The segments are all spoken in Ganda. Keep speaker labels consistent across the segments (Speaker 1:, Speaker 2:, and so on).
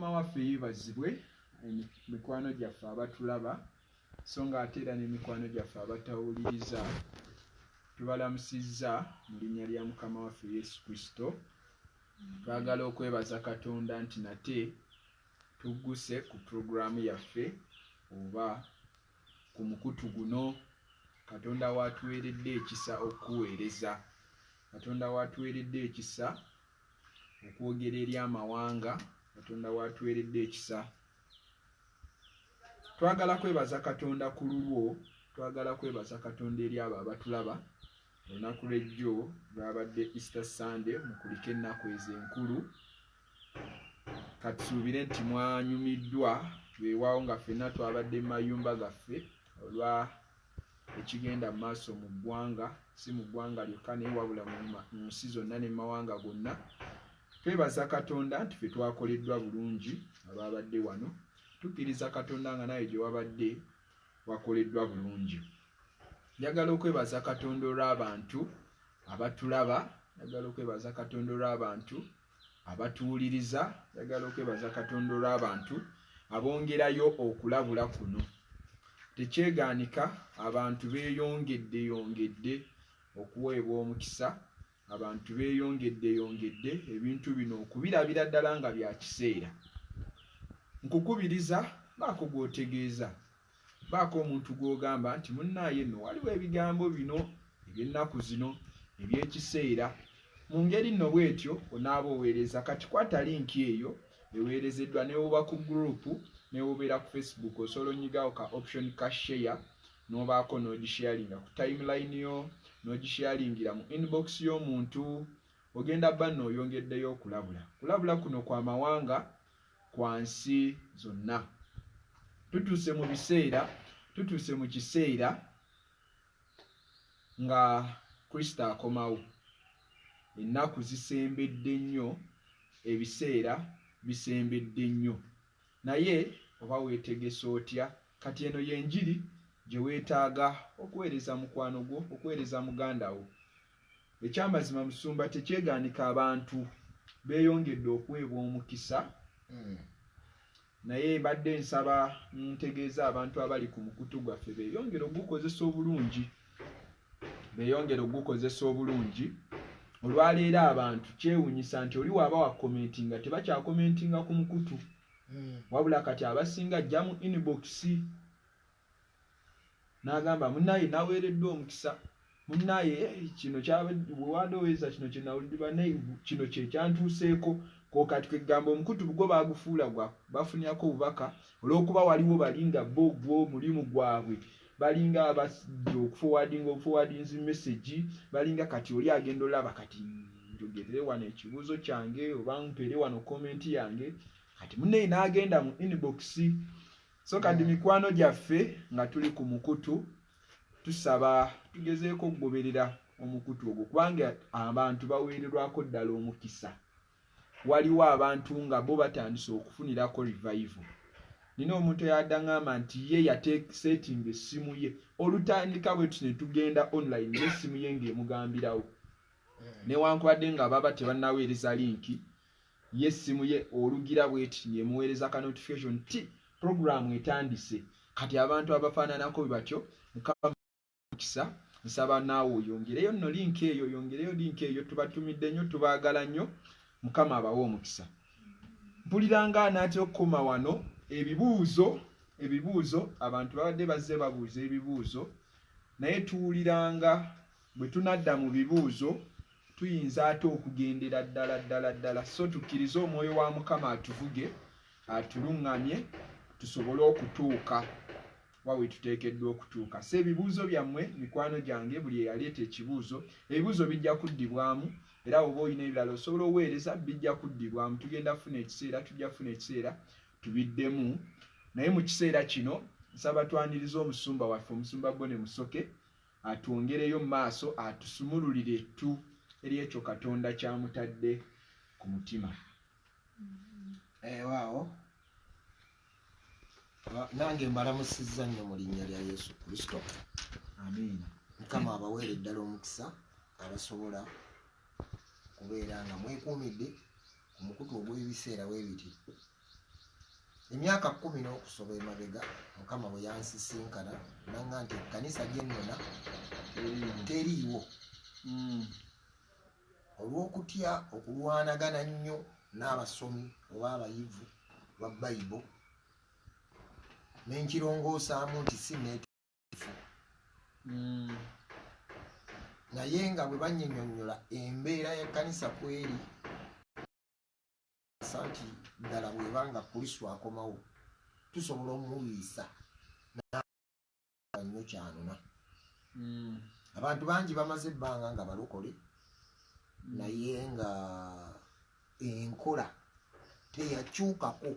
Speaker 1: Mukama waffe yeebazibwe mikwano gyaffe abatulaba so nga ate era ne mikwano gyaffe abatawuliriza tubalamusizza mu linnya lya Mukama waffe Yesu Kristo. Twagala okwebaza Katonda nti nate tugguse ku puroguramu yaffe oba ku mukutu guno. Katonda watuweeredde ekisa okuweereza, Katonda watuweeredde ekisa okwogera eri amawanga, Katonda watuweeredde ekisa. Twagala kwebaza Katonda ku lulwo, twagala kwebaza Katonda eri abo abatulaba olunaku lw'ejjo lwabadde Easter Sunday mu kulika ennaku ezo enkulu. Katusuubire nti mwanyumiddwa weewaawo nga ffenna twabadde mu mayumba gaffe olwa ekigenda mu maaso mu ggwanga, si mu ggwanga lyokka naye wabula mu nsi zonna ne mu mawanga gonna. Twebaza Katonda nti ffe twakoleddwa bulungi ababadde wano. Tukkiriza Katonda nga nawe gye wabadde wakoleddwa bulungi. Njagala okwebaza Katonda olw'abantu abatulaba, njagala okwebaza Katonda olw'abantu abatuwuliriza, njagala okwebaza Katonda olw'abantu abongerayo okulabula kuno. Tekyegaanika abantu beeyongedde okuweebwa omukisa, abantu beeyongedde ebintu bino okubirabira ddala nga bya kiseera. Nkukubiriza baako gw'otegeeza, baako omuntu gw'ogamba nti munnaaye nno waliwo ebigambo bino eby'ennaku zino eby'ekiseera. Mu ngeri nno bw'etyo onaaba oweereza. Kati kwata linki eyo eweerezeddwa ne woba ku gurupu ne wobeera ku Facebook osobola onnyigawo ka option ka share n'obaako n'ogisharinga ku timeline yo, n'ogisharingira mu inbox y'omuntu. Ogenda bba nno oyongeddeyo okulabula. Kulabula kuno kwa mawanga kwa nsi zonna. Tutuuse mu kiseera nga Kristo akomawo. Ennaku zisembedde nnyo, ebiseera bisembedde nnyo. Naye oba weetegese otya? Kati eno y'enjiri gye weetaaga okuweereza mukwano gwo, okuweereza muganda wo. Ekyamazima musumba, tekyegaanika abantu beeyongedde okuweebwa omukisa. Naye mbadde nsaba ntegeeza abantu abali ku mukutu gwaffe beeyongere ogukozesa obulungi, beeyongere ogukozesa obulungi. Olwaleero abantu kyewuunyisa nti oli waaba wakomentinga tebakyakomentinga ku mukutu, wabula kati abasinga ajja mu inbox n'agamba munnaaye naweereddwa omukisa, munnaaye kino bwewandoweza kino kye nawulira naye kino kye kyantuuseeko. Kati kwegamba omukutu gwo baagufuula bafunirako obubaka olw'okuba waliwo balinga bo mulimu gwabwe, balinga abajja okuforwardinzi message, balinga kati oli agenda olaba kati njogerere wano ekibuuzo kyange oba mpeere wano komenti yange, kati munne n'agenda mu inbox. So kati mikwano gyaffe nga tuli ku mukutu tusaba tugezeeko okugoberera omukutu ogwo kubanga abantu baweererwako ddala omukisa. Waliwo abantu nga bo batandise okufunirako revival. Nina omuntu eyaddaŋŋamba nti ye yateesetinga essimu ye olutandika bwe tuti ne tugenda online n'essimu ye ng'emugambirawo. Newankubadde nga baba tebannaweereza linki, ye essimu ye olugira bweti ng'emuweereza ka notification ti programu etandise. Kati abantu abafaananako bwe batyo Mukama mukisa, nsaba naawe oyongereyo nno linki eyo, oyongereyo linki eyo. Tubatumidde nnyo, tubaagala nnyo. Mukama abawe omukisa. Mpuliranga anaatera okukoma wano ebibuuzo abantu babadde bazze babuuza ebibuuzo, naye tuwuliranga bwe tunadda mu bibuuzo tuyinza ate okugendera ddala. So tukkirize omwoyo wa Mukama atuvuge, atuluŋŋamye tusobole okutuuka wa we tuteekeddwa okutuuka. So ebibuuzo byammwe mikwano gyange, buli eyaleeta ekibuuzo, ebibuuzo bijja kuddibwamu. Era oba olina ebirala osobola oweereza, bijja kuddibwamu. Tujja kufuna ekiseera tubiddemu. Naye mu kiseera kino nsaba twaniriza omusumba waffe, omusumba Bone Musoke, atwongereyo mu maaso, atusumululire ettu eri ekyo Katonda kyamutadde ku mutima.
Speaker 2: Waawo nange mbalamusizza nnyo mu linnya lya Yesu Kristo.
Speaker 1: Amiina.
Speaker 2: Mukama abaweere ddala omukisa abasobola kubeera nga mwekuumidde ku mukutu ogw'ebiseera bwe biti. emyaka 10 n'okusoba emabega mukama bwe yansisinkana nanga nti ekkanisa gyennona teriiwo olw'okutya okulwanagana nnyo n'abasomi oba abayivu ba Bayibuli nenkirongosaamu nti si neetifu naye nga bwe bannyonyola embeera y'ekkanisa kweri nti ddala bwebanga Kristo akomawo tusobola omumuliisa nnyo kyanona abantu bangi bamaze ebbanga nga balokole naye nga enkola teyakyukako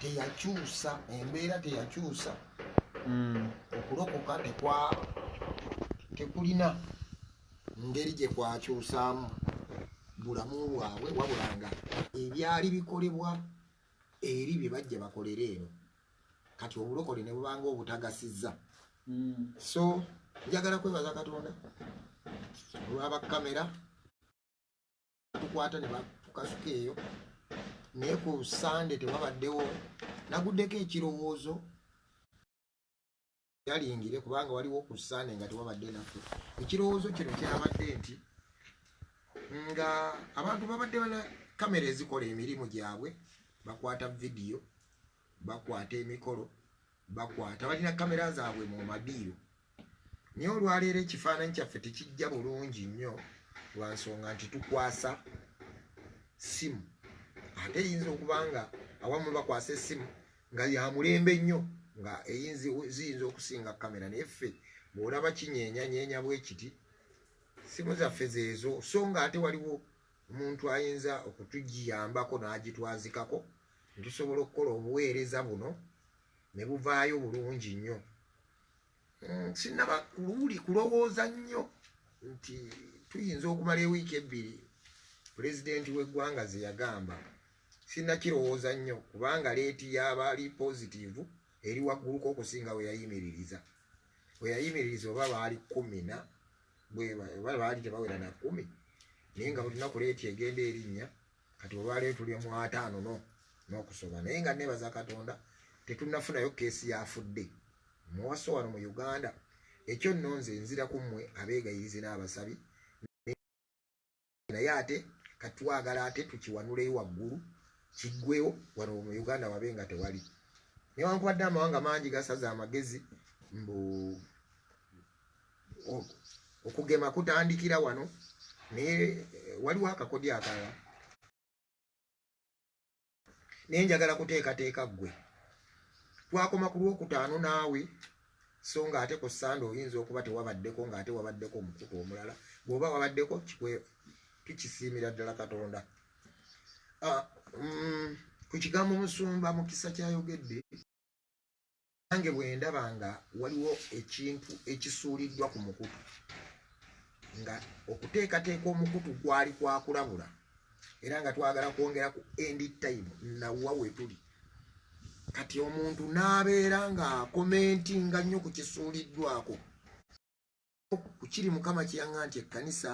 Speaker 2: teyakyusa embeera teyakyusa okulokoka tekulina ngeri gye kwakyusaamu bulamu bwabwe wabulanga ebyali bikolebwa eri bye bajja bakolera eno kati obulokole ne bubanga obutagasizza so njagala kwebaza Katonda olwaba kamera tukwata ne batukasuka eyo naye ku Sande tewabaddewo naguddeko ekirowoozo yalingire kubanga waliwo ku Sande nga tewabadde naffe ekirowoozo kino kyabadde nti nga abantu babadde bana kamera ezikola emirimu gyabwe bakwata vidiyo bakwata emikolo bakwata balina kamera zaabwe mu madiiro naye olwaleero ekifaananyi kyaffe tekijja bulungi nnyo lwa nsonga nti tukwasa simu ate eyinza okuba nga awamu bakwasa essimu nga ya mulembe nnyo nga ziyinza okusinga kamera naye ffe bw'olaba kinyeenya bwe kiti simu zaffe zeezo so nga ate waliwo omuntu ayinza okutugiyambako n'agitwazikako ntusobola okukola obuweereza buno ne buvaayo bulungi nnyo sinaba luuli kulowooza nnyo nti tuyinza okumala ewiiki 2 pulezidenti w'eggwanga ze yagamba sinnakirowooza nnyo kubanga leeti y'abaali pozitiivu eri wagguluko okusinga we yayimiririza oba baali 10 bwe baali tebawera na 10 naye nga buli lunaku leeti egenda erinnya kati olwaleero tuli mu 5 n'okusoba naye nga nebaza Katonda tetunnafunayo keesi yafudde muwaso wano mu Uganda ekyo nno nze nzira ku mmwe abeegayirize n'abasabi naye ate katwagala ate tukiwanuleyo waggulu kiggwewo wano mu Uganda wabe nga tewali newankubadde amawanga mangi gasaza amagezi mbu okugema kutandikira wano naye waliwo akakodyo akalala naye njagala kuteekateeka ggwe twakoma ku Lwokutaano naawe so nga ate ku Sande oyinza okuba tewabaddeko nga ate wabaddeko omukutu omulala bw'oba wabaddeko tukisiimira ddala Katonda ku kigambo Musumba Mukisa kyayogedde nange bwe ndaba nga waliwo ekintu ekisuuliddwa ku mukutu nga okuteekateeka omukutu gwali kwakulabula era nga twagala kwongera ku end time nawwa we tuli kati omuntu n'abeera nga komentinga nnyo ku kisuuliddwako ku kiri Mukama kiyanga nti ekkanisa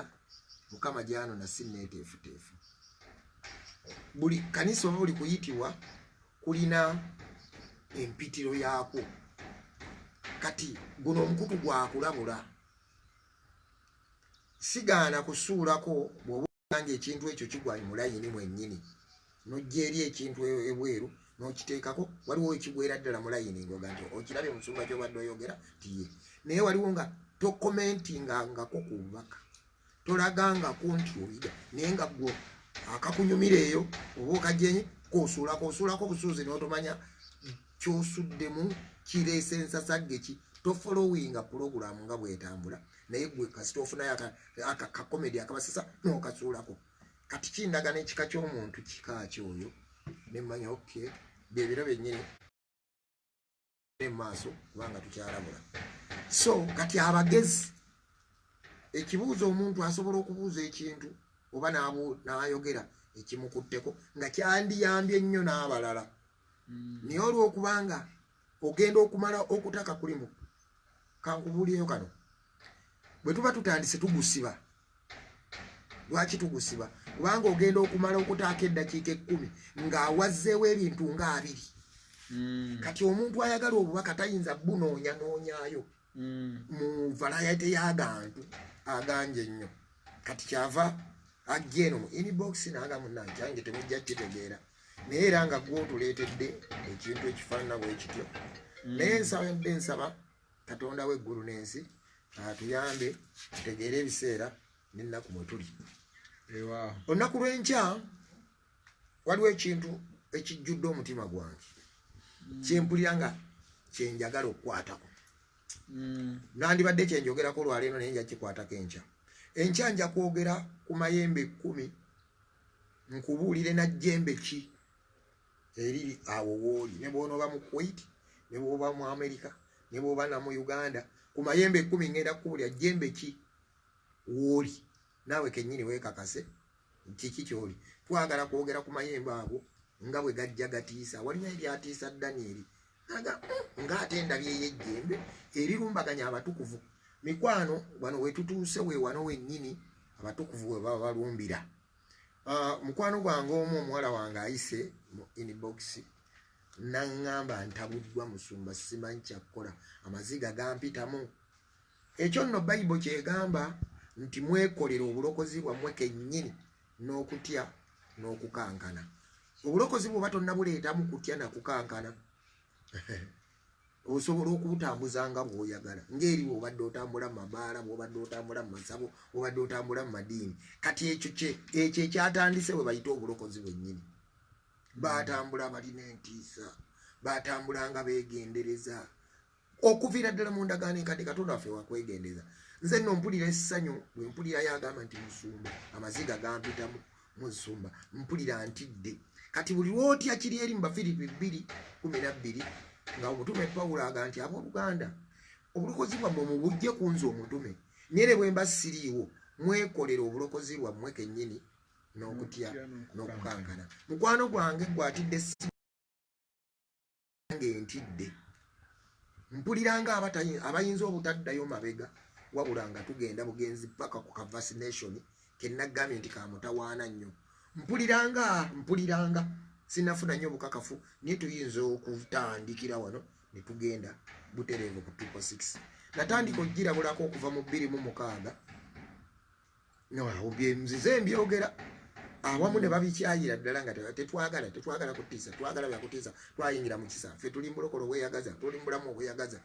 Speaker 2: Mukama gyanona si neeteefuteefu buli kanisa oba buli kuyitibwa kulina empitiro yaakwo kati guno omukutu gwakulabula sigaana kusuulako bw'oba ekintu ekyo kigwa mu layini mwennyini n'ojja eri ekintu ebweru n'okiteekako waliwo ekigwera ddala mu layini ngoga nti okirabye Musumba gy'obadde oyogera tiye naye waliwo nga tokomentingangako ku bubaka tolagangako nti oyiga naye nga gwo akakunyumira eyo oba okajjenye kosuulako busuuzi n'otomanya kyosuddemu kireese ensasagge ki tofolowinga pulogulaamu nga bwetambula naye gwe kasita ofunayo akakomedi akabasasa n'okasuulako kati kindaga n'ekika ky'omuntu kikaaki oyo nemmanya oke byebiro byennyini nemaaso kubanga tukyalabula so kati abagezi ekibuuzo omuntu asobola okubuuza ekintu oba n'ayogera ekimukutteko nga kyandiyambye ennyo n'abalala naye olw'okubanga ogenda okumala okutaka kulimu kankubuulyeyo kano bwe tuba tutandise tugusiba lwaki tugusiba kubanga ogenda okumala okutaaka eddakiika 10 ng'awazzeewo ebintu nga 2 kati omuntu ayagala obubaka tayinza bunoonyanyaayo mu valayete y'agantu aganje ennyo kati kyava ajja eno mu inbox n'aga munnange kyange temujja kitegeera naye era nga gwotuleetedde ekintu ekifaanana bwe kityo naye nsaba katonda w'eggulu n'ensi atuyambe tutegeere ebiseera n'ennaku mwe tuli. Olunaku lw'enkya waliwo ekintu ekijjudde omutima gwange kyempulira nga kyenjagala okukwatako nandibadde kyenjogerako lwaleero naye nja kikwatako enkya nja kwogera ku mayembe 10 nkubuulire najjembe ki eriri awo wooli ne bw'onooba mu Kuwait ne bw'oba mu Amerika ne bw'oba na mu Uganda ku mayembe 10 ngenda kukubuulira jjembe ki wooli naawe kennyini weekakase kiki kyoli. Twagala kwogera ku mayembe ago nga bwe gajja gatiisa walina eryatiisa Danieri ng'ate endabyeyo ejjembe erirumbaganya abatukuvu mikwano wano wetutuuse we wano wennyini abatukuvu we baba balumbira. Mukwano gwange omu omuwala wange ayise mu inbox naŋŋamba ntabuddwa musumba simanyi kyakkola amaziga gampitamu. Ekyo nno Bayibuli kyegamba nti mwekolera obulokozi bwammwe kennyini n'okutya n'okukankana. Obulokozi bwoba tonnabuleetamu kutya na kukankana osobola okubutambuza nga bw'oyagala ng'eri bw'obadde otambula mu mabaala bw'obadde otambula mu masabo bw'obadde otambula mu madiini. Kati ekyo ekyatandise bwe bayita obulokozi bwennyini. Baatambula balina entiisa baatambula nga beegendereza okuviira ddala mu ndagaano enkadde Katonda waffe wakwegendereza. Nze nno mpulira essanyu bwe mpulira yagamba nti musumba amaziga gampitamu musumba mpulira ntidde. Kati buli lwotya kiri eri mu Bafiripi 2:12 nga omutume Pawulo aga nti abooluganda obulokozi bwammwe mubujje ku nze omutume nyere bwe mba siriiwo mwekolera obulokozi bwammwe kennyini n'okutya n'okukankana. Mukwano gwange gwatidde nange ntidde mpulira nga abayinza obutaddayo mabega wabula nga tugenda bugenzi paka ku vaccination kennaggambye nti kamutawaana nnyo. Mpuliranga sinafuna nnyo bukakafu naye tuyinza okutandikira wano ne tugenda butereevu ku 2.6. Natandika ogirabulako okuva mu 2:6 nzize mbyogera awamu ne babikyayira ddala nga tetwagala kutiisa twagala byakutiisa twayingira mu kisa ffe tuli mulokolo bweyagaza tuli mulamu obweyagaza.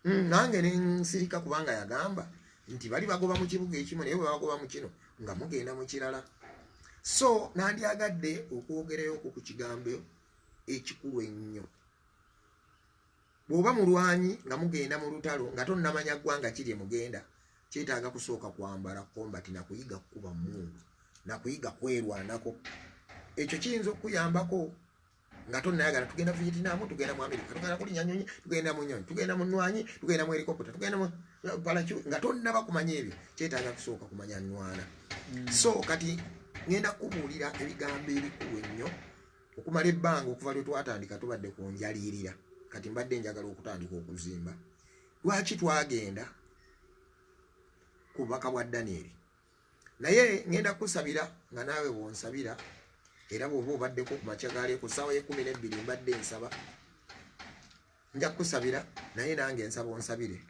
Speaker 2: Nange nensirika kubanga yagamba nti bali bagoba mu kibuga ekimu naye bwe bagoba mu kino nga mugenda mu kirala. So nandyagadde okwogerayoku ku kigambo ekikulu ennyo. Bw'oba mulwanyi nga mugenda mu lutalo nga tonnamanya ggwanga kiri mugenda kyetaaga kusooka kwambala kombati nakuyiga kuba mungu nakuyiga kwerwanako. Ekyo kiyinza okuyambako nga tonnayagala tugenda Vietnam tugenda mu Amerika tugenda kulinya nyonyi tugenda mu nyonyi tugenda mu nnwanyi tugenda mu helikopita tugenda mu palachute nga tonnaba kumanya ebyo kyetaaga kusooka kumanya nnwana. So kati ngenda kubuulira ebigambo ebikulu ennyo okumala ebbanga okuva lwe twatandika tubadde ku njaliirira kati mbadde njagala okutandika okuzimba. Lwaki twagenda ku bubaka bwa Danieri naye ngenda kusabira nga naawe bwonsabira era bw'oba obaddeko ku makya gaali ku ssaawa y'12 mbadde nsaba nja kusabira naye nange nsaba onsabire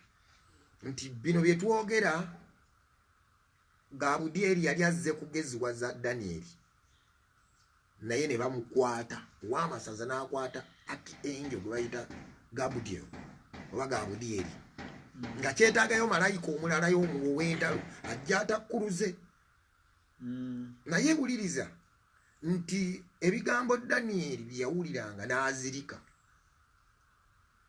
Speaker 2: nti bino bye twogera Gabudyeri yali azze kugeziwaza Danieri naye ne bamukwata ow'amasaza n'akwata Archangel gwe bayita Gabudyeri oba Gabudyeri nga kyetaagayo malayika omulala y'omuwow'entalo ajja atakkuluze. Naye wuliriza nti ebigambo Danieri bye yawuliranga n'azirika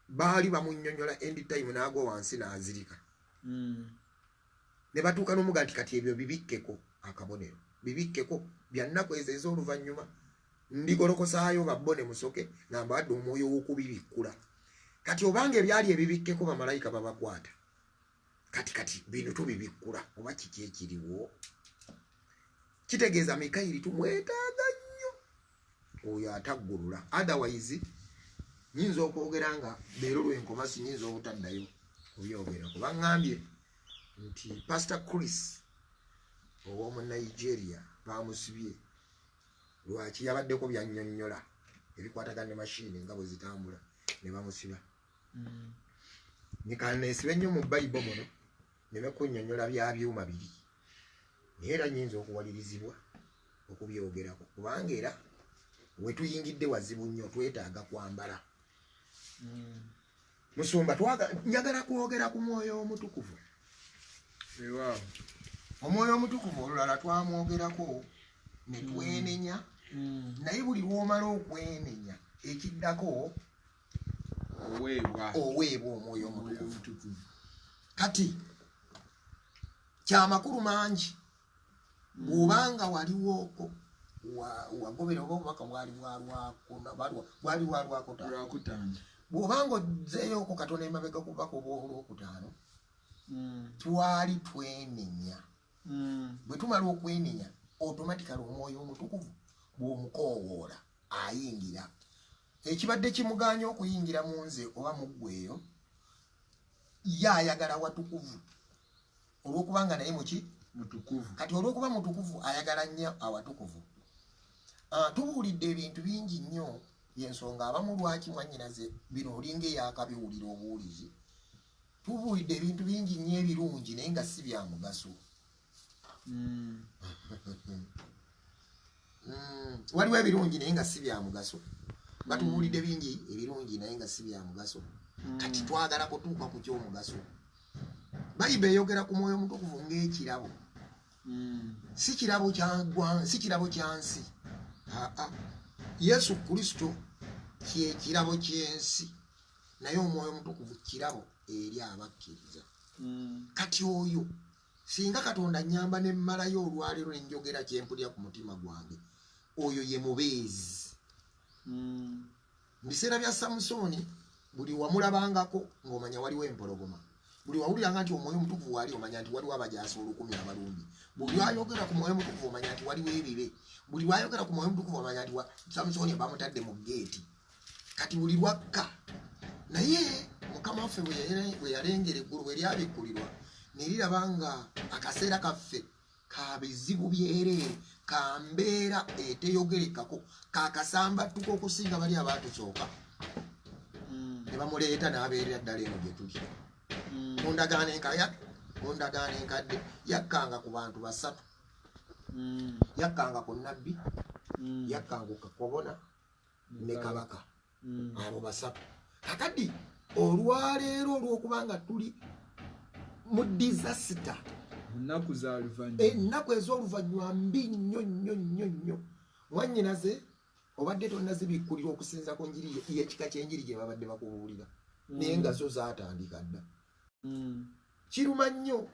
Speaker 2: baali bamunnyonnyola end time n'agwa wansi n'azirika. Ne batuuka n'omuga nti kati ebyo bibikkeko akabonero bibikkeko bya nnaku ezo ez'oluvannyuma ndigolokosaayo babbone musoke nga mbawadde omwoyo w'okubibikkula. Kati obanga ebyali ebibikkeko bamalayika babakwata kati bino tubibikkula oba kiki ekiriwo kitegeeza Mikayiri tumwetaaga nnyo oyo ataggulula. Otherwise nyinza okwogera nga leero lwenkoma sinyinza obutaddayo kubyogera kuba ŋŋambye nti Pastor Chris ow'omu Nigeria bamusibye lwaki yabaddeko byannyonnyola ebikwatagana ne mashini nga bwe zitambula ne bamusiba. Nikaneesibe nnyo mu Bayibo muno ne bakunnyonnyola bya byuma biri naye era nnyinza okuwalirizibwa okubyogerako kubanga era we tuyingidde wazibu nnyo twetaaga kwambala. Musumba njagala kwogera ku Mwoyo Omutukuvu. Omwoyo Omutukuvu olulala twamwogerako ne twenenya naye buli lw'omala okwenenya ekiddako oweebwa Omwoyo Omutukuvu. Kati kyamakulu mangi bw'obanga waliwooko wagobera oba obubaka bwali bwalwakutaano bw'obanga ozzeeyooko katono emabega ku bubaka oba olwokutaano twali twenenya. Bwe tumala okwenenya automatically Omwoyo Omutukuvu bw'omukoowoola ayingira. Ekibadde kimuganya okuyingira mu nze oba mu ggweeyo ye ayagala watukuvu olw'okubanga naye muki mutukuvu. Kati olw'okuba mutukuvu ayagala nnyo awatukuvu. Tubuulidde ebintu bingi nnyo yensonga abamu lwaki mwannyinaze bino olinga eyakabiwulira obuwulizi. Tubuulidde ebintu bingi nnyo ebirungi naye nga si bya mugaso. Waliwo ebirungi naye nga si bya mugaso. Batubuulidde bingi ebirungi naye nga si bya mugaso. Kati twagala kutuuka ku ky'omugaso. Bayibuli eyogera ku Mwoyo Omutukuvu ng'ekirabo. Si kirabo kya nsi. Yesu Kristo kye kirabo ky'ensi naye Omwoyo Omutukuvu kirabo eri abakkiriza. Kati oyo singa Katonda nnyamba ne mmalayo olwaleero ne njogera kye mpulira ku mutima gwange, oyo ye mubeezi. Mu biseera bya Samusooni buli wamulabangako ng'omanya waliwo empologoma. Buli wawuliranga nti Omwoyo Omutukuvu wali omanya nti waliwo abajaasi 10,000 abalumbi. Buli wayogera ku Mwoyo Omutukuvu omanya nti waliwo ebibe. Buli wayogera ku Mwoyo Omutukuvu omanya nti Samusooni bamutadde mu geeti. Kati buli lwakka naye Mukama waffe bwe yalengera eggulu bwe lyabikkulirwa ne liraba nga akaseera kaffe ka bizibu byereere ka mbeera eteyogerekako kakasambattuka okusinga bali abaatusooka ne bamuleeta n'abeerera ddala eno gye tuli. Mu ndagaano enkadde yakkanga ku bantu 3. Yakkanga ku nnabbi, yakkanga ku kakobona ne kabaka. Abo 3. Kakati olwaleero olw'okubanga tuli mu disaster, ennaku ez'oluvannyuma mbi nnyo. Mwannyinaze obadde tonnazibikkulira okusinza ku njiri y'ekika ky'enjiri gye babadde bakubuulira naye nga zo zaatandika dda. Kiruma nnyo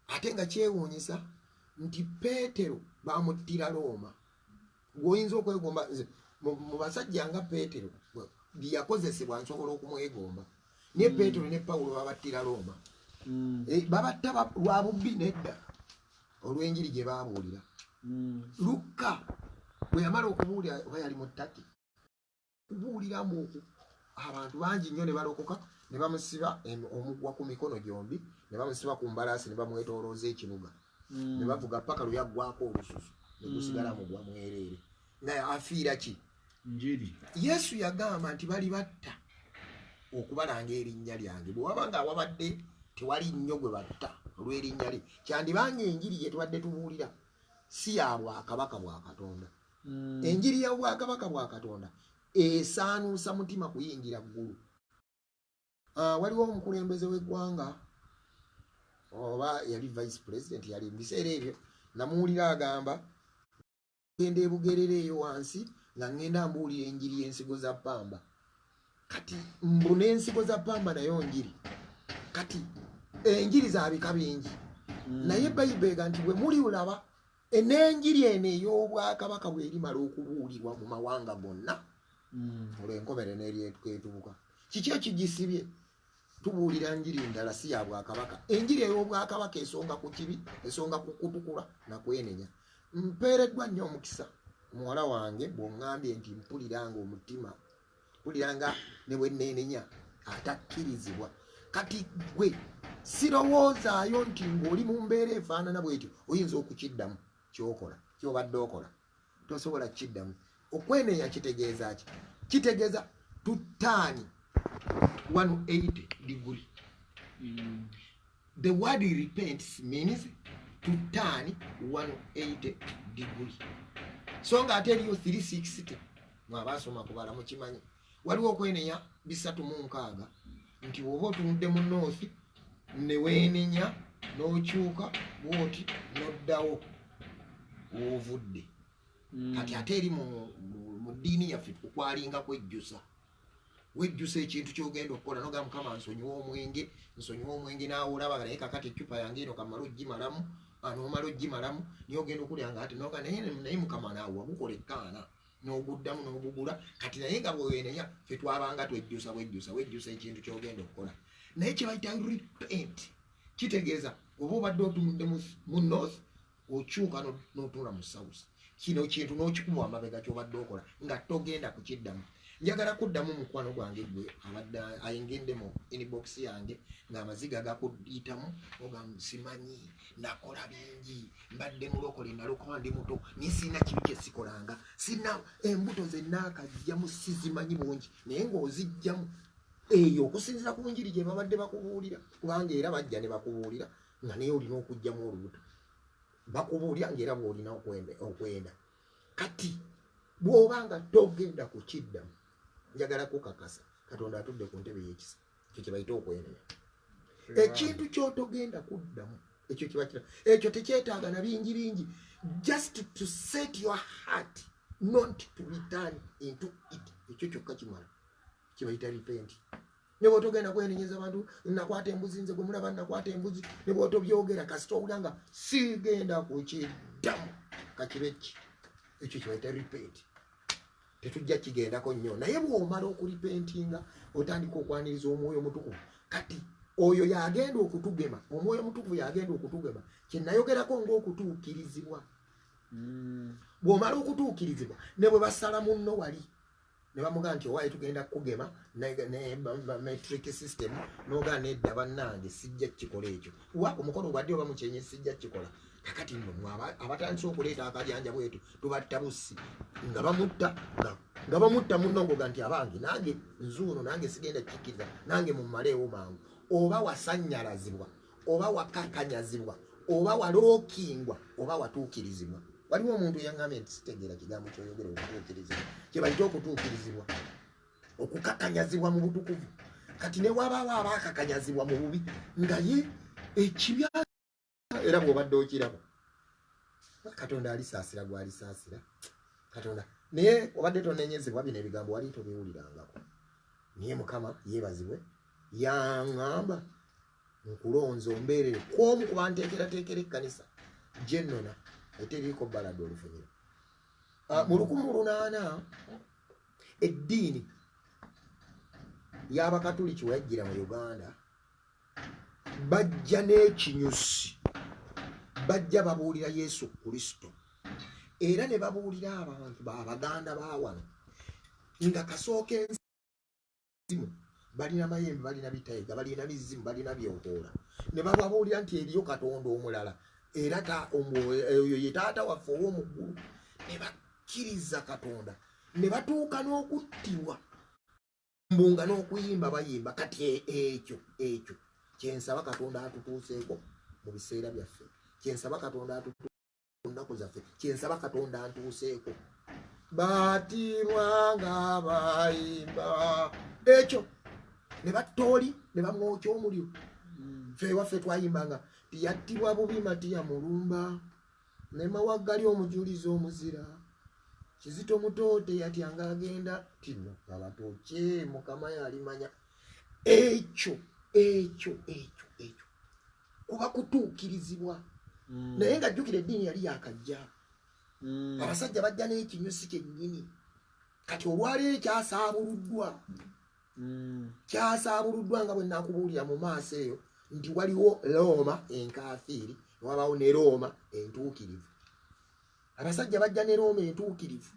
Speaker 2: ate nga kyewuunyisa nti Peetero baamuttira Looma. Gwoyinza okwegomba mu basajja nga Peetero bye yakozesebwa nsobola okumwegomba naye Peetero ne Pawulo babattira Looma. Babatta lwa bubbi nedda olw'enjiri gye baabuulira. Lukka bwe yamala okubuulira oba yali mu ttaki kubuuliramu okwo abantu bangi nnyo ne balokoka ne bamusiba omugwa ku mikono gyombi ne bamusiba ku mbalaasi ne bamwetoolooza ekibuga ne bavuga paka lwe yaggwako olususu ne gusigala mugwa mwereere. Naye afiira ki? Njiri. Yesu yagamba nti bali batta okubalanga erinnya lyange. Bwe waba nga wabadde tewali nnyo gwe batta olw'erinnya lye kyandibanga enjiri gye tubadde tubuulira si ya bwakabaka bwa Katonda. Enjiri ya bwakabaka bwa Katonda esaanuusa mutima kuyingira ggulu. Waliwo omukulembeze w'eggwanga oba yali vice president yali mu biseera ebyo namuwulira agamba genda ebugerere eyo wansi nga ngenda mbuulira enjiri y'ensigo za ppamba. Kati mbuna ensigo za ppamba nayo njiri. Kati enjiri za bika bingi naye Bayibuli ega nti bwe muliwulaba n'enjiri eno ey'obwakabaka bw'erimala okubuulirwa mu mawanga gonna olw'enkomere n'eryetubuka. Kiki ekigisibye? Tubuulira njiri ndala si ya bwakabaka. Enjiri ey'obwakabaka esonga ku kibi, esonga ku kutukula na kwenenya. Mpeereddwa nnyo omukisa muwala wange bw'oŋŋambye nti mpuliranga omutima mpuliranga ne bwe neenenya atakkirizibwa kati gwe sirowoozaayo nti ng'oli mu mbeera efaanana bwetyo oyinza okukiddamu kyokola kyobadde okola tosobola kukiddamu. Okwenenya kitegeeza ki? Kitegeeza tutaani 180 degree. The word repents means to turn 180 degree. So nga ate eriyo 360 mwabasoma kubala mukimanyi. Waliwo okwenenya 360 nti woba otunudde mu north ne weenenya n'okyuka bwoti n'oddawo ovudde. Kati ate eri mu ddiini yaffe tukwalinga kwejjusa. Wejjusa ekintu kyogenda okukola noga Mukama nsonyiwa omwenge naawe olaba naye kakati eccupa yange eno kamala ogimalamu anoomala ogimalamu niyo ogenda okulyanga ate noga naye Mukama naawe wagukola ekkaana n'oguddamu n'ogugula kati naye nga bweweenenya ffe twabanga wejjusa ekintu kyogenda okukola. Naye kye bayita repent kitegeeza oba obadde otunudde mu north okyuka n'otuula mu south kino kintu n'okikuba amabega kyobadde okola nga togenda kukiddamu. Njagala kuddamu mukwano gwange gwe abadde ayingidde mu inbox yange ng'amaziga gakuyitamu oga simanyi nakola bingi mbadde mulokole nalokola ndi muto naye sirina kibi kye sikolanga sirina embuto ze naakajjamu sizimanyi bungi naye ng'ozijjamu eyo okusinziira ku njiri gye babadde bakubuulira kubanga era bajja ne bakubuulira nga naye olina okujjamu olubuto bakubuulira ng'era bw'olina okwenda. Kati bw'obanga togenda kukiddamu njagala kukakasa Katonda atudde ku ntebe y'ekisa ekyo kye bayita okwenenya. Ekintu ky'otogenda kuddamu ekyo kiba kira ekyo tekyetaaga na bingi just to set your heart not to return into it ekyo kyokka kimala kye bayita repent. Ne bw'otogenda kwenenyeza abantu nakwata embuzi nze gwe mulaba nakwata embuzi ne bw'otobyogera kasita owulira nga sigenda kukiddamu kakibeki ekyo kye bayita repent. Tetujja kigendako nnyo naye bw'omala okuripentinga otandika okwaniriza omwoyo mutukuvu kati oyo yagenda okutugema omwoyo mutukuvu yagenda okutugema kye nayogerako ng'okutuukirizibwa. Bw'omala okutuukirizibwa ne bwe basala munno wali ne bamugaa nti owaaye tugenda kukugema ne metric system n'ogaa nedda bannange sijja kukikola ekyo wa omukono gwadde oba mukyenye sijja kukikola. Kakati nno abatandise okuleeta akajanja bwetu tubatta bussi nga bamutta munno ngoga nti abange nange nzuuno nange sigenda kikkiriza nange mummaleewo mangu. Oba wasannyalazibwa oba wakakanyazibwa oba walookingwa oba watuukirizibwa. Waliwo omuntu yaŋŋambye nti sitegeera kigambo kyoyogera okutuukirizibwa kye bayita okutuukirizibwa okukakanyazibwa mu butukuvu. Kati ne wabaawo abaakakanyazibwa mu bubi nga ye ekibya era bw'obadde okiraba Katonda alisaasira gwalisaasira Katonda naye obadde tonenyezebwa bino ebigambo wali tobiwulirangako. Naye Mukama yeebazibwe yaŋŋamba nkulonza ombeerere kw'omu ku banteekerateekera ekkanisa gye nnona eteriiko balado olufuniro. Mu 1800 eddiini y'Abakatuliki we yajjira mu Uganda bajja n'ekinyusi bajja babuulira Yesu Kristo era ne babuulira abantu Abaganda ba wano nga kasooka enzimu balina mayembe balina bitayiga balina bizimu balina byokoola ne bababuulira nti eriyo Katonda omulala era oyo ye taata waffe ow'omu ggulu ne bakkiriza Katonda ne batuuka n'okuttibwa mbunga n'okuyimba bayimba. Kati ekyo kyensaba Katonda atutuuseeko mu biseera byaffe kyensaba Katonda atutuuseeko mu nnaku zaffe kyensaba Katonda antuuseeko. Batirwa nga bayimba ekyo ne battooli ne bamwokya omuliro. Ffe waffe twayimbanga tiyattibwa bubi Matiya mulumba ne Mawaggali omujulizi omuzira Kizito Mutoote yatyanga agenda tino abatooke Mukama yalimanya. Ekyo kuba kutuukirizibwa. Naye nga jjukira eddiini yali yakajja abasajja bajja n'ekinyusi kyennyini. Kati olwaleero kyasaabuluddwa nga bwe nakubuulira mu maaso eyo nti waliwo Looma enkaafiiri wabaawo ne Looma entuukirivu. Abasajja bajja ne Looma entuukirivu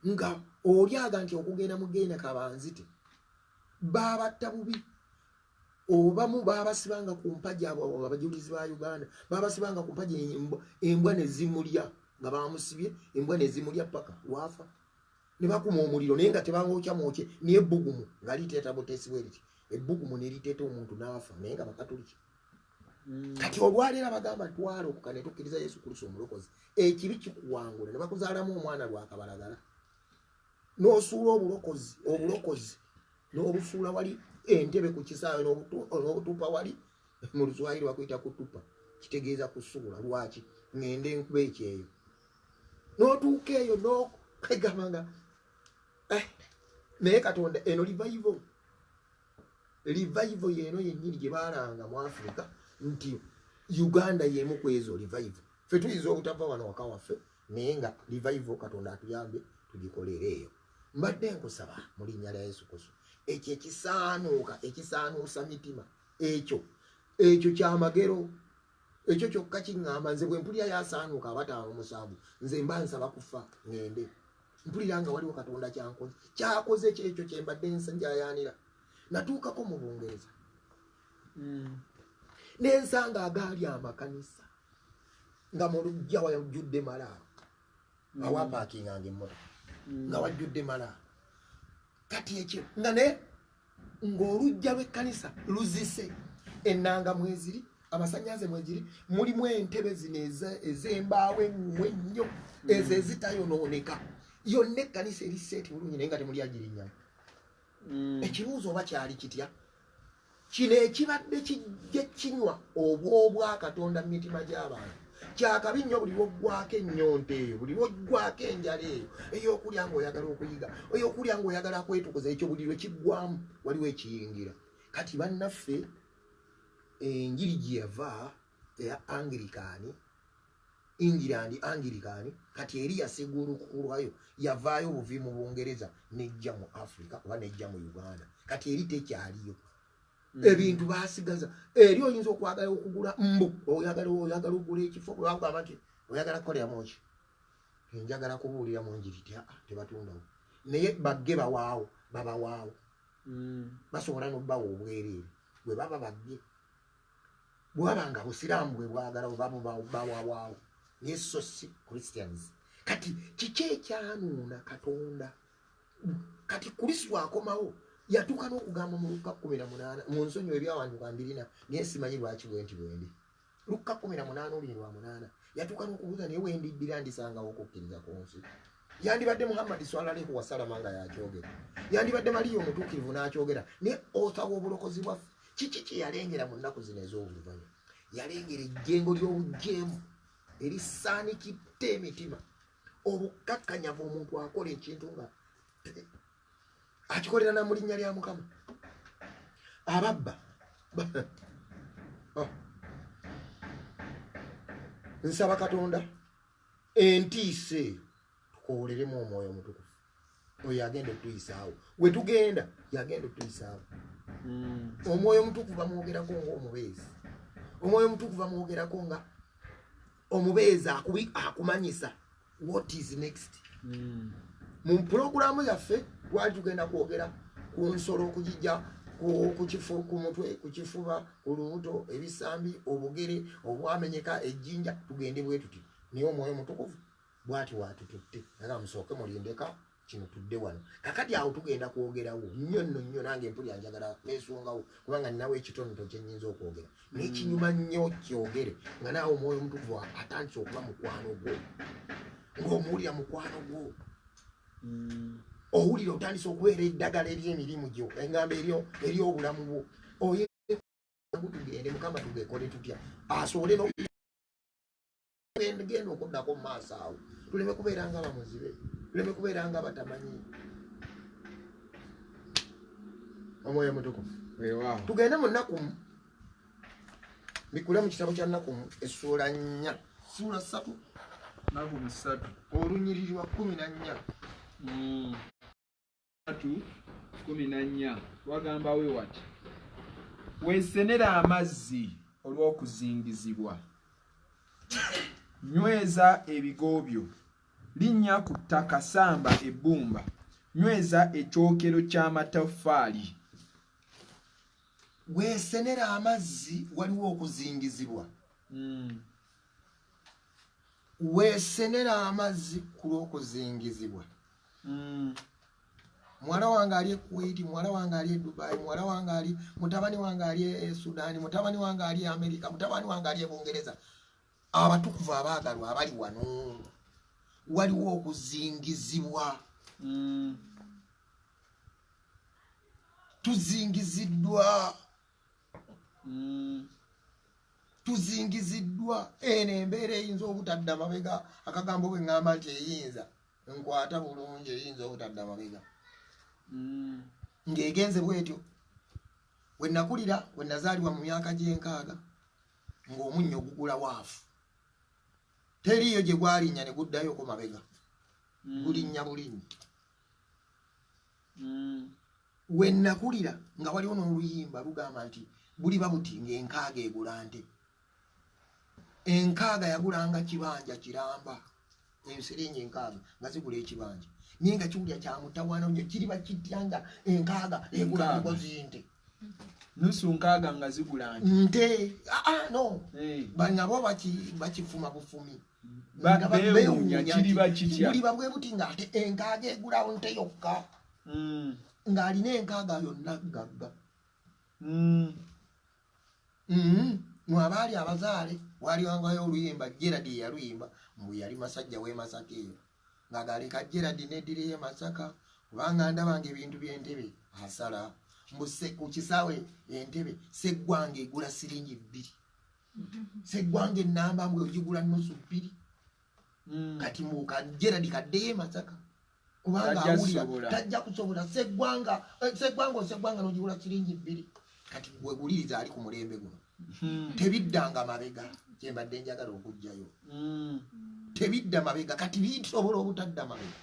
Speaker 2: nga olyaga nti okugenda mugenda kabanzite babatta bubi obamu babasibanga ku mpagi abo abajulizi ba Uganda babasibanga ku mpagi embwa ne zimulya nga bamusibye embwa ne zimulya paka wafa ne bakuma omuliro naye nga tebangokya mwoke niye bbugumu nga liteeta butesiwe liti ebbugumu ne liteeta omuntu n'afa naye nga bakatoliki kati olwaleero bagamba twala okukane tukkiriza Yesu Kristo omulokozi ekibi kikuwangula ne bakuzaalamu omwana lwakabalagala n'osuula obulokozi n'obufuula wali entebe ku kisaawe n'obutupa wali mu Luswayiri bakuyita kutupa kitegeeza kusuula lwaki ngende enkuba ekyeyo n'otuuka eyo n'okwegamba naye Katonda eno revival yeeno yennyini gye baalanga mu Africa nti Uganda yemu kwezo revival ffe tuyinza obutava wano waka waffe naye nga revival Katonda atuyambe tugikolere eyo mbadde nkusaba mu linnya lya Yesu Kristo ekyo ekisaanuusa mitima ekyo kyamagero ekyo kyokka kiŋŋamba nze bwe mpulira yasaanuuka 57 nze mba nsaba kufa ŋŋende mpulira nga waliwo Katonda kyakoze kyekyo kye mbadde nsenjayaanira natuukako mu Bungereza n'ensanga agaali amakanisa nga mu lujja wajjudde malaa awapaakinganga emmotoka nga wajjudde malaa kati ekyo nga ne ng'olujja lw'ekkanisa luzise ennanga mweziri amasannyalaze mweziri mulimu entebe zino ez'embaawo ennyo ezo ezitayonooneka yonna ekkanisa eriseeti bulungi naye nga temuli agirinnya ekibuuzo oba kyali kitya kino ekibadde kijja kinywa obwobwa Katonda mu mitima gy'abantu kyakabi nnyo buli lwoggwako ennyonta eyo buli lwoggwako enjala eyo ey'okulya ng'oyagala okuyiga ey'okulya ng'oyagala kwetukuza ekyo buli lwe kiggwamu waliwo ekiyingira kati bannaffe enjiri gye yava eya Anglikani kati eri yasigulukulwayo yavaayo buvi mu Bungereza nejja mu Africa oba nejja mu Uganda kati eri tekyaliyo ebintu basigaza eri oyinza okwagala okugula mbu oyagala okugula ekifo bwagamba nti oyagala kukoleramu ki njagala kubuulira mu njiri tebatundawo naye bagge babawaawo basobola n'obbawa obwereere bwe baba bagge bwabanga busiraamu bwe bwagala bawawaawo naye so si Christians kati kiki ekyanuuna Katonda kati Kristo akomawo yatuuka n'okugamba mu Luka 18 mu nsonyi ebyawandiika 2 naye simanyi lwaki bwenti bwendi Luka 18:8 yatuuka n'okubuuza naye wendiddira ndisangawo okukkiriza ku nsi yandibadde Muhammad swalalehu wasalama nga yakyogera yandibadde Mariya omutuukirivu n'akyogera naye otawa obulokozi bwaffe kiki kye yalengera mu nnaku zino ez'oluvannyuma yalengera ejjengo ly'obujeemu erisaanikidde emitima obukakkanyavu omuntu akola ekintu nga akikolera na mu linnya lya Mukama ababba nsaba Katonda entiise tukoleremu omwoyo omutukufu oyo agenda otuyisaawo we tugenda yagenda otuyisaawo omwoyo omutukufu bamwogerako ng'omubeezi omwoyo omutukufu bamwogerako nga omubeezi akumanyisa what is next mu pulogulaamu yaffe twali tugenda kwogera ku nsolo okugijja ku mutwe ku kifuba ku lubuto ebisambi obugere obwamenyeka ejjinja tugende bwe tuti naye omwoyo omutukufu bwati watututte naga musooke mulindeka kino tudde wano kakati awo tugenda kwogerawo nnyo nange mpulira njagala nesungawo kubanga ninawo ekitonoto kyennyinza okwogera naye kinyuma nnyo kyogere nga naawe omwoyo omutukufu atandise okuba mukwano gwo ng'omuwulira mukwano gwo owulira otandise okubeera eddagala ery'emirimu gyo engamba ery'obulamu bwo tugende Mukama tugekole tutya asobole genda okuddako mu maaso awo tuleme kubeera nga bamuzibe tuleme kubeera nga batamanyi omwoyo mutukufu tugende mu Nakkumu bikule mu kitabo kya Nakkumu essuula 4 ssuula 3
Speaker 1: Nakkumu 3
Speaker 2: olunyiriri lwa 14
Speaker 1: 14 wagamba we wati weesenera amazzi olw'okuzingizibwa nyweza ebigo byo linnya ku ttaka samba ebbumba nyweza ekyokero ky'amataffaali
Speaker 2: weesenera amazzi waliwo okuzingizibwa. Weesenera amazzi ku lw'okuzingizibwa. Muwala wange ali e Kuwait, muwala wange ali e Dubai, muwala wange ali, mutabani wange ali e Sudan, mutabani wange ali e America, mutabani wange ali e Bungereza. Abatukuvu abaagalwa abali wano waliwo okuzingizibwa. Tuzingiziddwa. Tuzingiziddwa. Eno embeera eyinza obutadda mabega. Akagambo bwe ŋŋamba nti eyinza nkwata bulungi, eyinza obutadda mabega. Ng'egenze bwetyo. We nakulira, we nazaalibwa mu myaka gy'enkaaga ng'omunnyo gugula waafu. Teriyo gye gwalinnya ne guddayoko mabega. Gulinnya bulinnya. We nakulira nga waliwo n'oluyimba lugamba nti buliba buti ng'enkaaga egula nte. Enkaaga yagulanga kibanja kiramba. Ensiringi enkaaga nga zigula ekibanja. Naye nga kiwulya kya mutawaana nnyo kiriba kitya nga enkaaga egula nkozi nte.
Speaker 1: Nusu nkaaga nga zigula
Speaker 2: nte. No. Nabo bakifuma bufumi.
Speaker 1: Beewuunya kiriba kitya.
Speaker 2: Buliba bwe buti nga ate enkaaga egulawo nte yokka. Ng'alina enkaaga yonna gagga. Mwe abaali abazaale waliwangayo oluyimba Gerard yaluyimba mbu yali Masajja w'e Masaka eyo ng'agaleka Gerard n'eddira y'e Masaka kubanga ndabanga ebintu by'entebe asala mbuse ku kisaawe entebe Sseggwanga egula siringi 2. Sseggwanga ennamba mbwe ogigula nnusu 2. Kati muka Gerard kaddeyo e Masaka kubanga awulira tajja kusobola Sseggwanga n'ogigula siringi 2. Kati gweguliriza ali ku mulembe guno. Tebiddanga mabega kyembadde njagala okujjayo. Tebidda mabega kati bisobola obutadda mabega.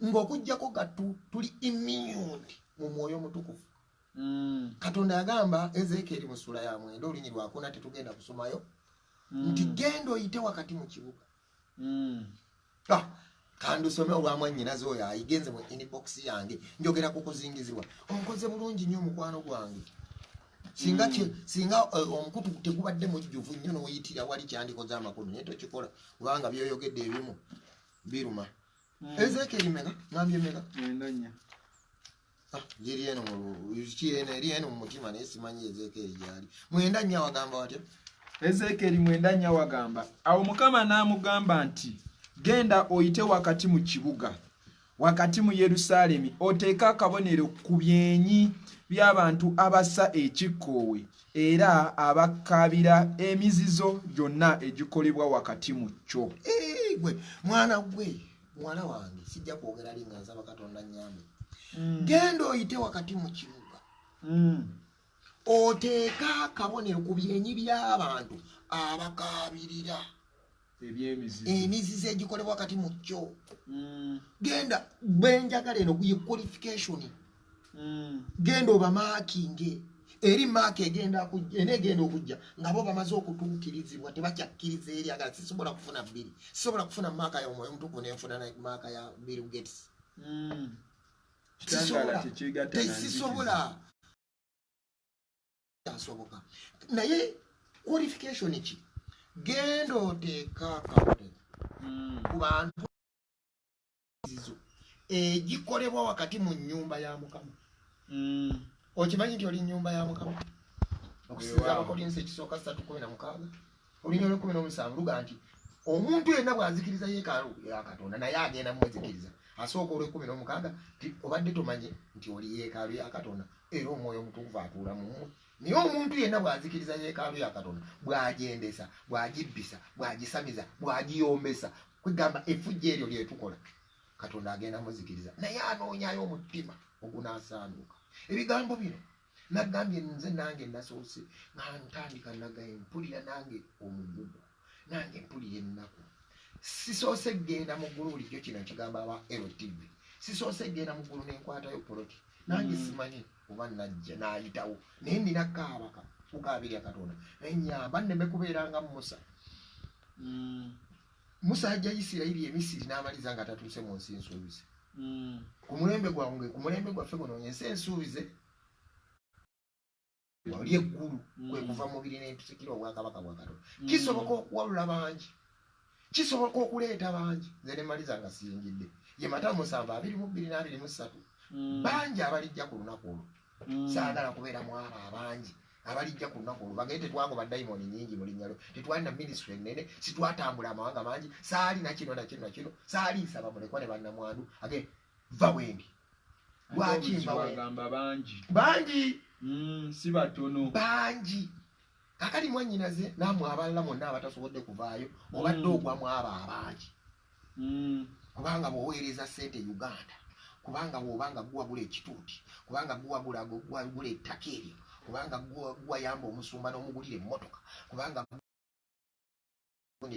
Speaker 2: Ng'okujjako gattu tuli immune mu mwoyo mutukufu. Katonda yagamba Ezekiel mu ssula ya 9 olunyi lwakuna tetugenda kusomayo nti genda oyite wakati mu kibuga. Kandi usome olwamwannyinaze oyo ayigenze mu inbox yange njogera ku kuzingizibwa. Onkoze bulungi nnyo omukwano gwange. Singa omukutu tegubadde mujjuvu nnyo n'oyitira wali kyandikoze amakulu naye tokikola kubanga byoyogedde ebimu biruma. Ezekiel meka ngambye meka eri eno mu mutima naye simanyi Ezekiel gyali. 9 wagamba watya?
Speaker 1: Ezekiel 9 wagamba awo Mukama n'amugamba nti genda oyite wakati mu kibuga wakati mu Yerusaalemi oteeka akabonero ku byenyi by'abantu abassa ekikkoowe era abakabira emizizo gyonna egikolebwa wakati mu kyo.
Speaker 2: Gwe mwana gwe mwana wange sijja kwogera linga nsaba Katonda nnyambe. Genda oyite wakati mu kibuga oteeka akabonero ku byenyi by'abantu abakabirira emizizo egikolebwa wakati mu kyo. Genda benjagala eno kuye qualification. Genda oba maakinge eri maaka egenda okujja nga bo bamaze okutuukirizibwa tebakyakkiriza eri agala sisobola kufuna 2 sisobola kufuna maaka ya omwoyo mutukuvu nenfuna maaka ya Bill Gates. Sisobola tasoboka naye qualification ki genda oteeka akabonero ku bantu egikolebwa wakati mu nnyumba ya Mukama. Okimanyi nti oli nnyumba ya Mukama? Okusinza Abakolinso ekisooka 3:16 olunya olw'17 luga nti omuntu yenna bw'azikiriza yeekaalu ya Katonda naye agenda mwezikiriza. Asooka olw'16 nti obadde tomanyi nti oli yeekaalu ya Katonda era omwoyo omutukuvu atuula mu mmwe. Naye omuntu yenna bw'azikiriza yeekaalu ya Katonda bw'agyendesa bw'agibbisa bw'agisamiza bw'agiyombesa kwegamba effujja eryo lyetukola Katonda agenda muzikiriza naye anoonyayo omutima ogunaasaanuuka. Ebigambo bino nagambye nze nange nasoose nga ntandika nagaye mpulira nange omugugu nange mpulira ennaku. Sisoose genda mu ggulu bulijjo kino nkigamba aba LTV. Sisoose genda mu ggulu nenkwatayo poloti nange simanyi oba najja naayitawo naye nina kaabaka kukaabirya Katonda ennyamba nneme kubeeranga Musa. Musa yajja Isirayiri e Misiri n'amaliza nga tatuuse mu nsi ensuubize. Ku mulembe gwaffe guno ensi ensuubize wali eggulu kwe kuva mubiri n'entusikira obwakabaka bwa Katonda kisoboka okuwalula bangi kisoboka okuleeta bangi nze ne maliza nga siyingidde ye Matayo 7:22-23 bangi abalijja ku lunaku olwo saagala kubeera mu abo abangi abalijja ku lunaku olwo bagende tetwagoba dayimoni nyingi mu linnya lyo tetwalina minisitule ennene situatambula amawanga mangi saalina kino na kino na kino saaliisa bamulekwa ne bannamwandu age va wendi lwaki
Speaker 1: bagamba
Speaker 2: bangi
Speaker 1: si batono
Speaker 2: bangi kakali mwannyinaze nammwe abalala mwonna abatasobodde kuvaayo obadde ogwamu abo abangi kubanga bw'oweereza ssente Uganda kubanga bw'obanga guwagula ekituuti kubanga guwagula ettaka eryo kubanga guwayamba omusumba n'omugulira emmotoka kubanga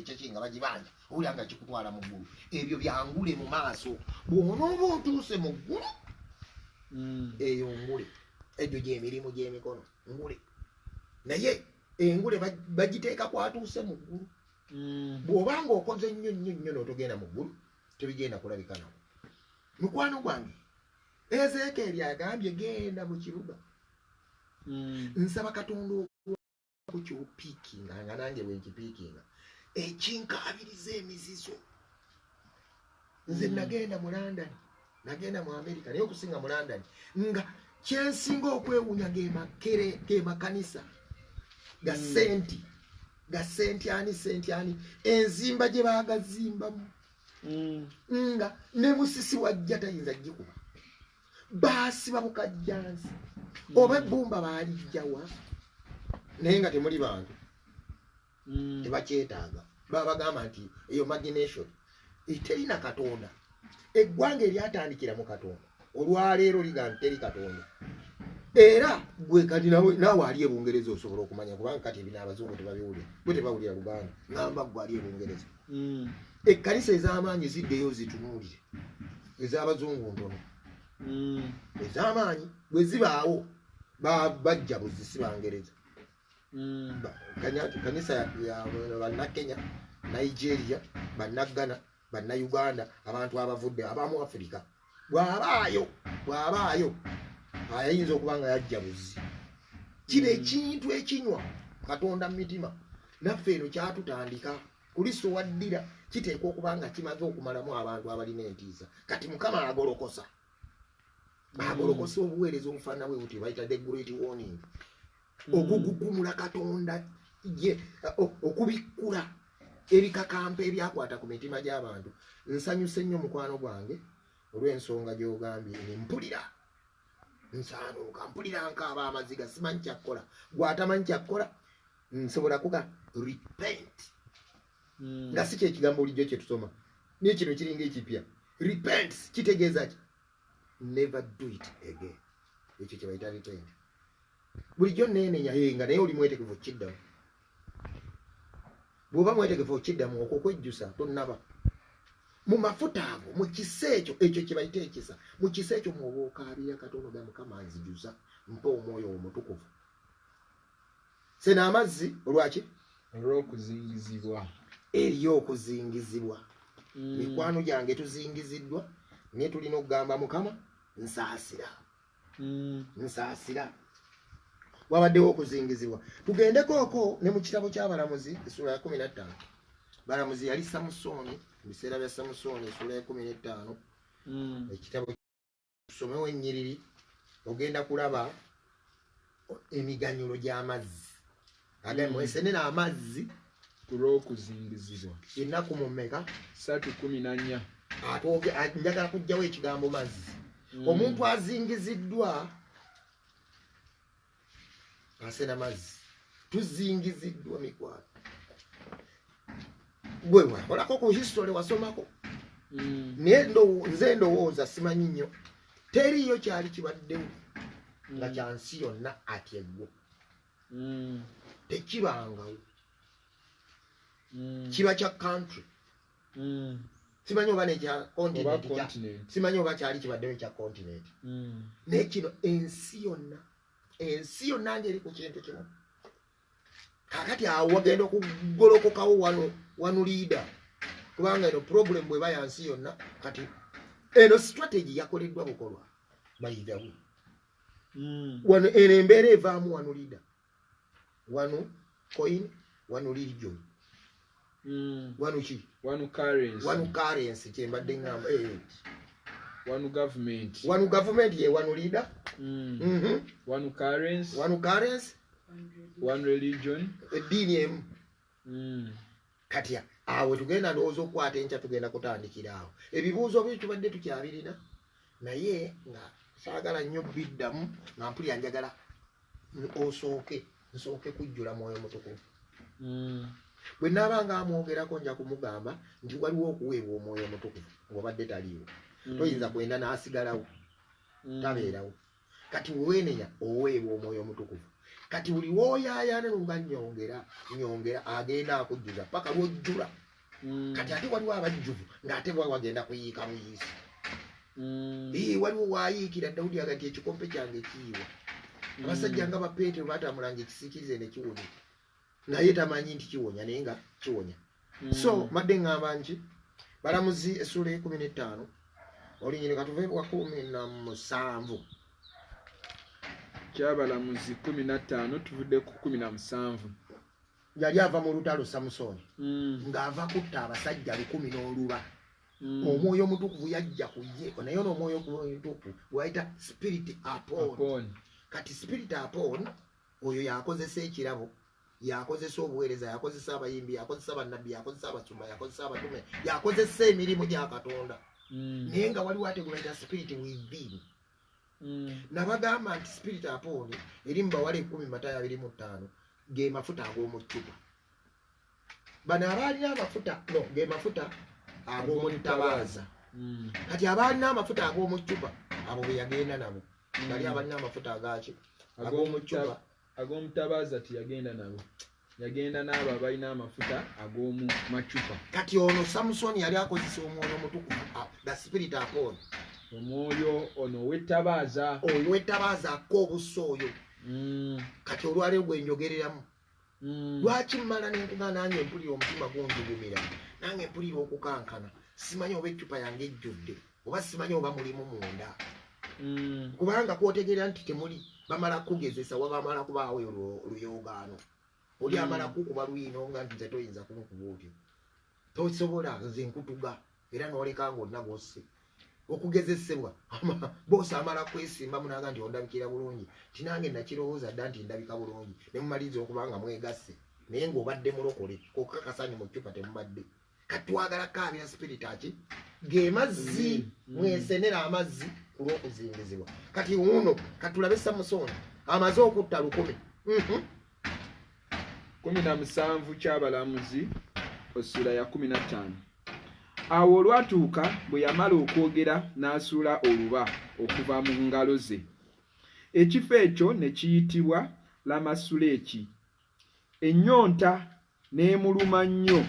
Speaker 2: ekyeki nga bagibanja owulira nga kikutwala mu ggulu ebyo byangule mu maaso bw'onooba otuuse mu ggulu eyo ngule egyo gy'emirimu gy'emikono ngule naye engule bagiteeka kwatuuse mu ggulu bw'obanga okoze nnyo nnyo nnyo n'otogenda mu ggulu tebigenda kulabika nawo mukwano gwange Ezeekeri agambye genda mu kibuga nsaba Katonda okukyopiikinga nga nange bwenkipiikinga ekinkaabiriza emizizo nze nagenda mu London nagenda mu America naye okusinga mu London nga kyensinga okwewunya ge makanisa ga senti ani enzimba gye baagazimbamu nga ne musisi wajja tayinza gikuba baasiba bukajjansi oba ebbumba baalijjawa naye nga temuli bantu tebakyetaaga babagamba nti eyo imagination terina Katonda eggwanga eryatandikira mu Katonda olwaleero ligamba teri Katonda era gwe kati naawe ali ebungereza osobola okumanya kubanga kati ebina abazungu tebabiwulira bwe tebawulira Luganda ngamba gwe ali ebungereza ekkanisa ez'amaanyi ziddeyo zitunuulire ez'abazungu ntono ez'amaanyi bwe zibaawo bajja buzisi Bangereza kanisa ya bannakenya Nigeria bannagana bannauganda abantu abavudde abamu Africa bw'abaayo ayinza okuba nga yajja buzi kiba ekintu ekinywa Katonda mu mitima naffe eno kyatutandika Kristo waddira kiteekwa okuba nga kimaze okumalamu abantu abalina entiisa kati Mukama agolokosa obuweereza obufaanana bwe buti bayita the great warning okugugumula Katonda okubikkula ebikakampa ebyakwata ku mitima gy'abantu nsanyuse nnyo mukwano gwange olw'ensonga gy'ogambye mpulira nsaanuuka mpulira nkaaba amaziga simanyi kyakkola gw'atamanyi kyakkola nsobola kuga repent nga si kyekigambo bulijjo kye tusoma naye kino kiringa ekipya repent kitegeeza ki never do it again ekyo kye bayita repent bulijjo neenenya nga naye oli mwetegefu kiddamu bw'oba mwetegefu okiddamu okwo kwejjusa tonnaba mu mafuta ago mu kisa ekyo kye bayita ekisa mu kisa ekyo mwoba okaabira Katonda ga Mukama nzijuza mpa omwoyo omutukuvu sena amazzi olwaki okuzingizibwa mikwano gyange tuzingiziddwa naye tulina okugamba Mukama nsaasira wabaddewo okuzingizibwa tugendeko okwo ne mu kitabo ky'Abalamuzi essula ya 15 Balamuzi yali Samusoni mu biseera bya Samusoni essula ya 15 ekitabo tusomewo ennyiriri ogenda kulaba emiganyulo gy'amazzi mwesene amazzi
Speaker 1: olw'okuzingizibwa
Speaker 2: ennaku mu mmeka
Speaker 1: 3:14
Speaker 2: njagala kujjawo ekigambo mazzi omuntu azingiziddwa asena mazzi tuzingiziddwa mikwano gwe wakolako ku history wasomako naye nze ndowooza simanyi nnyo teriyo kyali kibaddewo nga kyansi yonna ati eggwo tekibangawo kiba kya country simanyi oba nekya continent simanyi oba kyali kibaddewo ekya continent naye kino ensi yonna ngeri ku kintu kino kakati awo wagenda okugolokokawo wano leader kubanga eno problem bweba yansi yonna kati eno strategy yakoleddwa bukolwa bayidawo wano eno embeera evaamu wano leader wano coin wano religion wano ki
Speaker 1: wano currency
Speaker 2: kyembadde ngamba
Speaker 1: wano government
Speaker 2: ye wano leader
Speaker 1: wano currency wano religion
Speaker 2: eddiini emu kati awo tugenda ndowooza okukwata enkya tugenda kutandikira awo ebibuuzo byo tubadde tukyabirina naye nga saagala nnyo biddamu nga mpulira njagala nsooke kujjula mwoyo mutukuvu bwe naabanga amwogerako nja kumugamba nti waliwo okuweebwa omwoyo mutukuvu ng'obadde taliiwo toyinza kwenda n'asigalawo tabeerawo kati wewenenya oweebwa omwoyo mutukuvu kati buli wooyaayaana nga nyongera agenda akujjuza paka lwojjula kati ate waliwo abajjuvu ng'ate wagenda kuyiika muyiisi waliwo waayiikira Dawudi agati ekikompe kyange kiyiwa abasajja nga bapeetero batamulanga ekisiikirize ne kiwonya naye tamanyi nti kiwonya naye nga kiwonya so madde ngamba nki Balamuzi essula 15 olinyire katuve wa 17
Speaker 1: kyabalamuzi 15 tuvudde ku 17
Speaker 2: yali ava mu lutalo Samusoni ng'ava kutta abasajja 10 n'oluba omwoyo mutukuvu yajja kuye naye n'omwoyo mutukuvu wayita spirit upon kati spirit upon oyo yakozesa ekirabo yakozesa obuweereza yakozesa abayimbi yakozesa bannabbi yakozesa abasumba yakozesa abatume yakozesa emirimu gya Katonda naye nga waliwo ate gwayita spirit within nabagamba nti spirit upon eri mu bawala 10 Matayo 25 ge mafuta ag'omu ccupa bano abaalina amafuta ge mafuta ag'omu ttabaaza kati abaalina amafuta ag'omu ccupa abo be yagenda nabo bali abalina amafuta agaki ag'omu ccupa
Speaker 1: ag'omu ttabaaza tiyagenda nabo yagenda n'abo abalina amafuta ag'omu macupa
Speaker 2: kati ono Samusoni yali akozesa omwoyo mutukuvu the spirit upon
Speaker 1: omwoyo ono w'ettabaaza
Speaker 2: oyo w'ettabaaza akka obusa oyo kati olwaleero gwe njogereramu lwaki mmala nenkuga nange mpulira omutima gunjugumira nange mpulira okukankana simanyi oba eccupa yange ejjudde oba simanyi oba mulimu munda kubanga kwotegerera nti temuli bamala kugezesa waba amala kubaawo oluyoogaano oli amala kukuba luyino nga nti nze toyinza kunkuba otyo tosobola nze nkutuga era n'oleka ng'onna gwosse okugezesebwa boosi amala kwesimba munaga nti ondabikira bulungi tinange nakirowooza dda nti ndabika bulungi ne mumaliriza okuba nga mwegasse naye ng'obadde mulokole kokakasani mu ccupa temubadde katwagala kaabira spirit aki ge mazzi mwesenera amazzi olw'okuzingizibwa kati uno katulabe Samusoni amaze okutta 10
Speaker 1: 17 kyabalamuzi essula ya 15 awo olwatuuka bwe yamala okwogera n'asuula oluba okuva mu ngalo ze ekifo ekyo ne kiyitibwa Lamasuleki ennyonta n'emuluma nnyo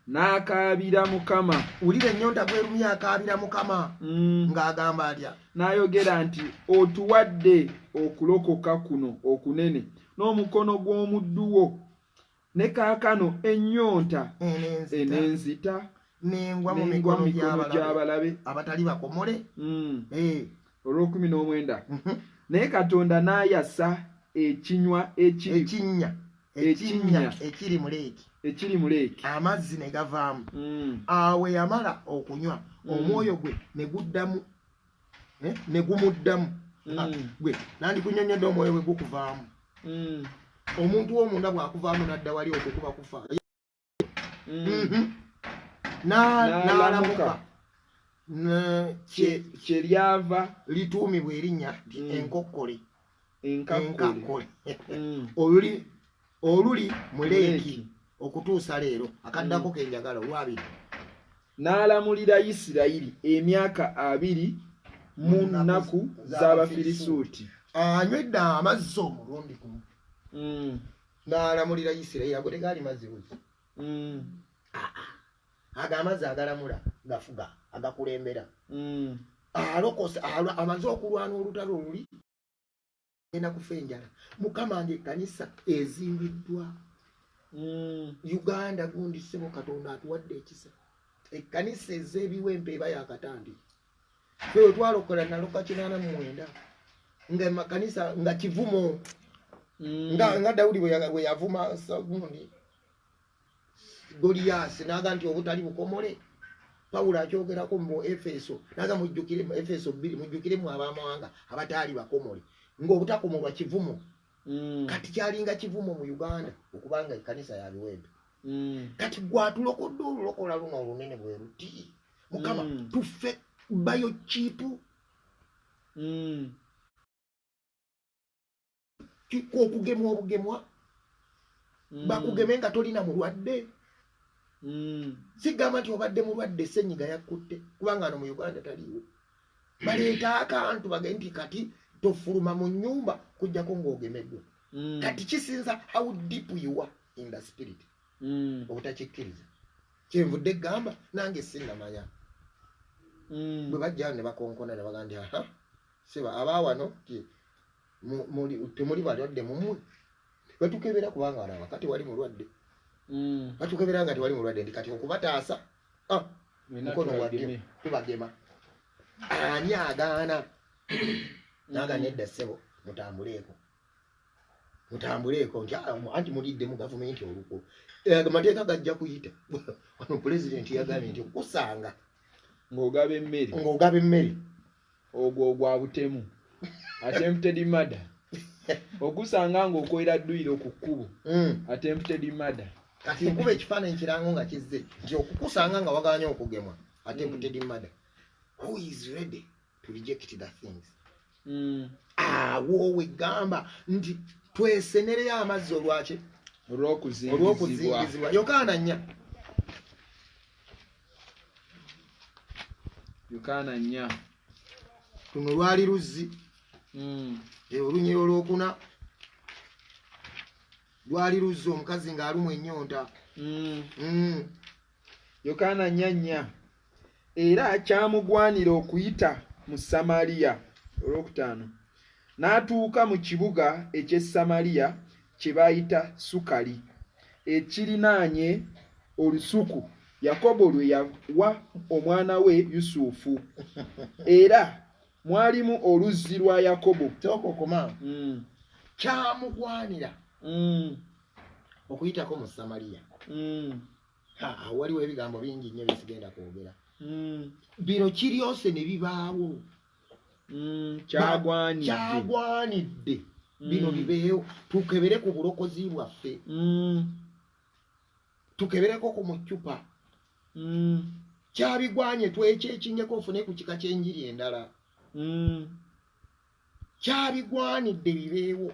Speaker 1: n'akaabira Mukama
Speaker 2: ulira ennyonta bwerumya akaabira Mukama ng'agamba atya
Speaker 1: n'ayogera nti otuwadde okulokoka kuno okunene n'omukono gw'omuddu wo ne kaakano ennyonta enenzita
Speaker 2: nengwa mu mikono gy'abalabe abatali bakomole
Speaker 1: olw'19 naye Katonda n'ayasa ekinnya ekiri mu leeki
Speaker 2: amazzi ne gavaamu awe yamala okunywa omwoyo gwe ne guddamu ne gumuddamu gwe nandikunyonyodde omwoyo gwe gukuvaamu omuntu w'omunda bw'akuvaamu n'adda wali okukuba kufa n'alamuka
Speaker 1: kyeryava
Speaker 2: lituumibwa erinnya enkakkole oluli mu leeki okutuusa leero akaddako kenjagala olwabiri
Speaker 1: n'alamulira Isirayiri emyaka 20 mu nnaku z'Abafirisuuti
Speaker 2: anywedde amazzi omulundi gumu n'alamulira Isirayiri ago tegaali mazzi buzi ago amazzi agalamula gafuga agakulembera alokose amaze okulwana olutalo oluli genda kufa enjala Mukama nge ekkanisa ezimbiddwa Uganda gundi ssebo Katonda atuwadde ekisa ekkanisa ez'ebiwempe eba yakatandika Fwe twalokola naloka 89 nga makanisa nga kivumo nga Daudi we yavuma Sagundi Goliath naga nti obutali bukomole. Paulo akyogerako mu Efeso naga mujjukire mu Efeso 2 mujjukire mu abamawanga abatali bakomole ngo obutakomolwa kivumo. Kati kyalinga kivumo mu Uganda okubanga ekanisa ya biwembe. Kati gwatulokodde olulokola luno olunene bwe ruti mukama tufe bayo chipu okugemwa obugemwa bakugeme nga tolina mulwadde. Sigamba nti obadde mulwadde senyiga yakutte kubanga no mu Uganda taliwo. Baleeta akantu bagenti kati tofuluma mu nyumba kujjako ng'ogemeddwa. Kati kisinza how deep you are in the spirit. Obutakikkiriza kyenvudde gamba nange sinnamanya. Bwe bajja ne bakonkona ne bagamba aha seba abaawano temuli balwadde mumwe batukebera kubanga alaba kati wali mulwadde. Batukebera nga tewali mulwadde ndi kati okubataasa mukono wadde tubagema. Ani agaana naga nedda ssebo mutambuleeko nti anti mulidde mu gavumenti oluko. Amateeka gajja kuyita wano pulezidenti yagambye nti kusanga
Speaker 1: ng'ogaba emmere ogwo gwa butemu attempted murder okusanga ng'okolera dduyiro ku kkubo attempted murder.
Speaker 2: Kati nkuba ekifaananyi kirango nga kizze nti okukusanga nga waganya okugemwa attempted murder. Who is ready to reject the things? Awo wegamba nti twesenereyo amazzi olwaki olw'okuzingizibwa. Yokaana 4 tuno lwali luzzi olunyiri olwokuna lwali luzzi omukazi ng'alumwa ennyonta.
Speaker 1: Yokaana 4 era kyamugwanira okuyita mu Samaliya. Olwokutaano n'atuuka mu kibuga eky'e Samaliya kye bayita Sukali ekirinaanye olusuku Yakobo lwe yawa omwana we Yusufu era mwalimu oluzzi lwa Yakobo.
Speaker 2: Tokokoma kyamugwanira okuyitako mu Samaliya. Waliwo ebigambo bingi nnyo bisigenda kwogera. Bino kiryose ne bibaawo. Kyagwanidde bino bibeewo tukebere ku bulokozi bwaffe. Tukebereko ku mucupa. Kyabigwanye twekyekinyeko ofune ku kika ky'enjiri endala. Kyabigwanidde bibeewo.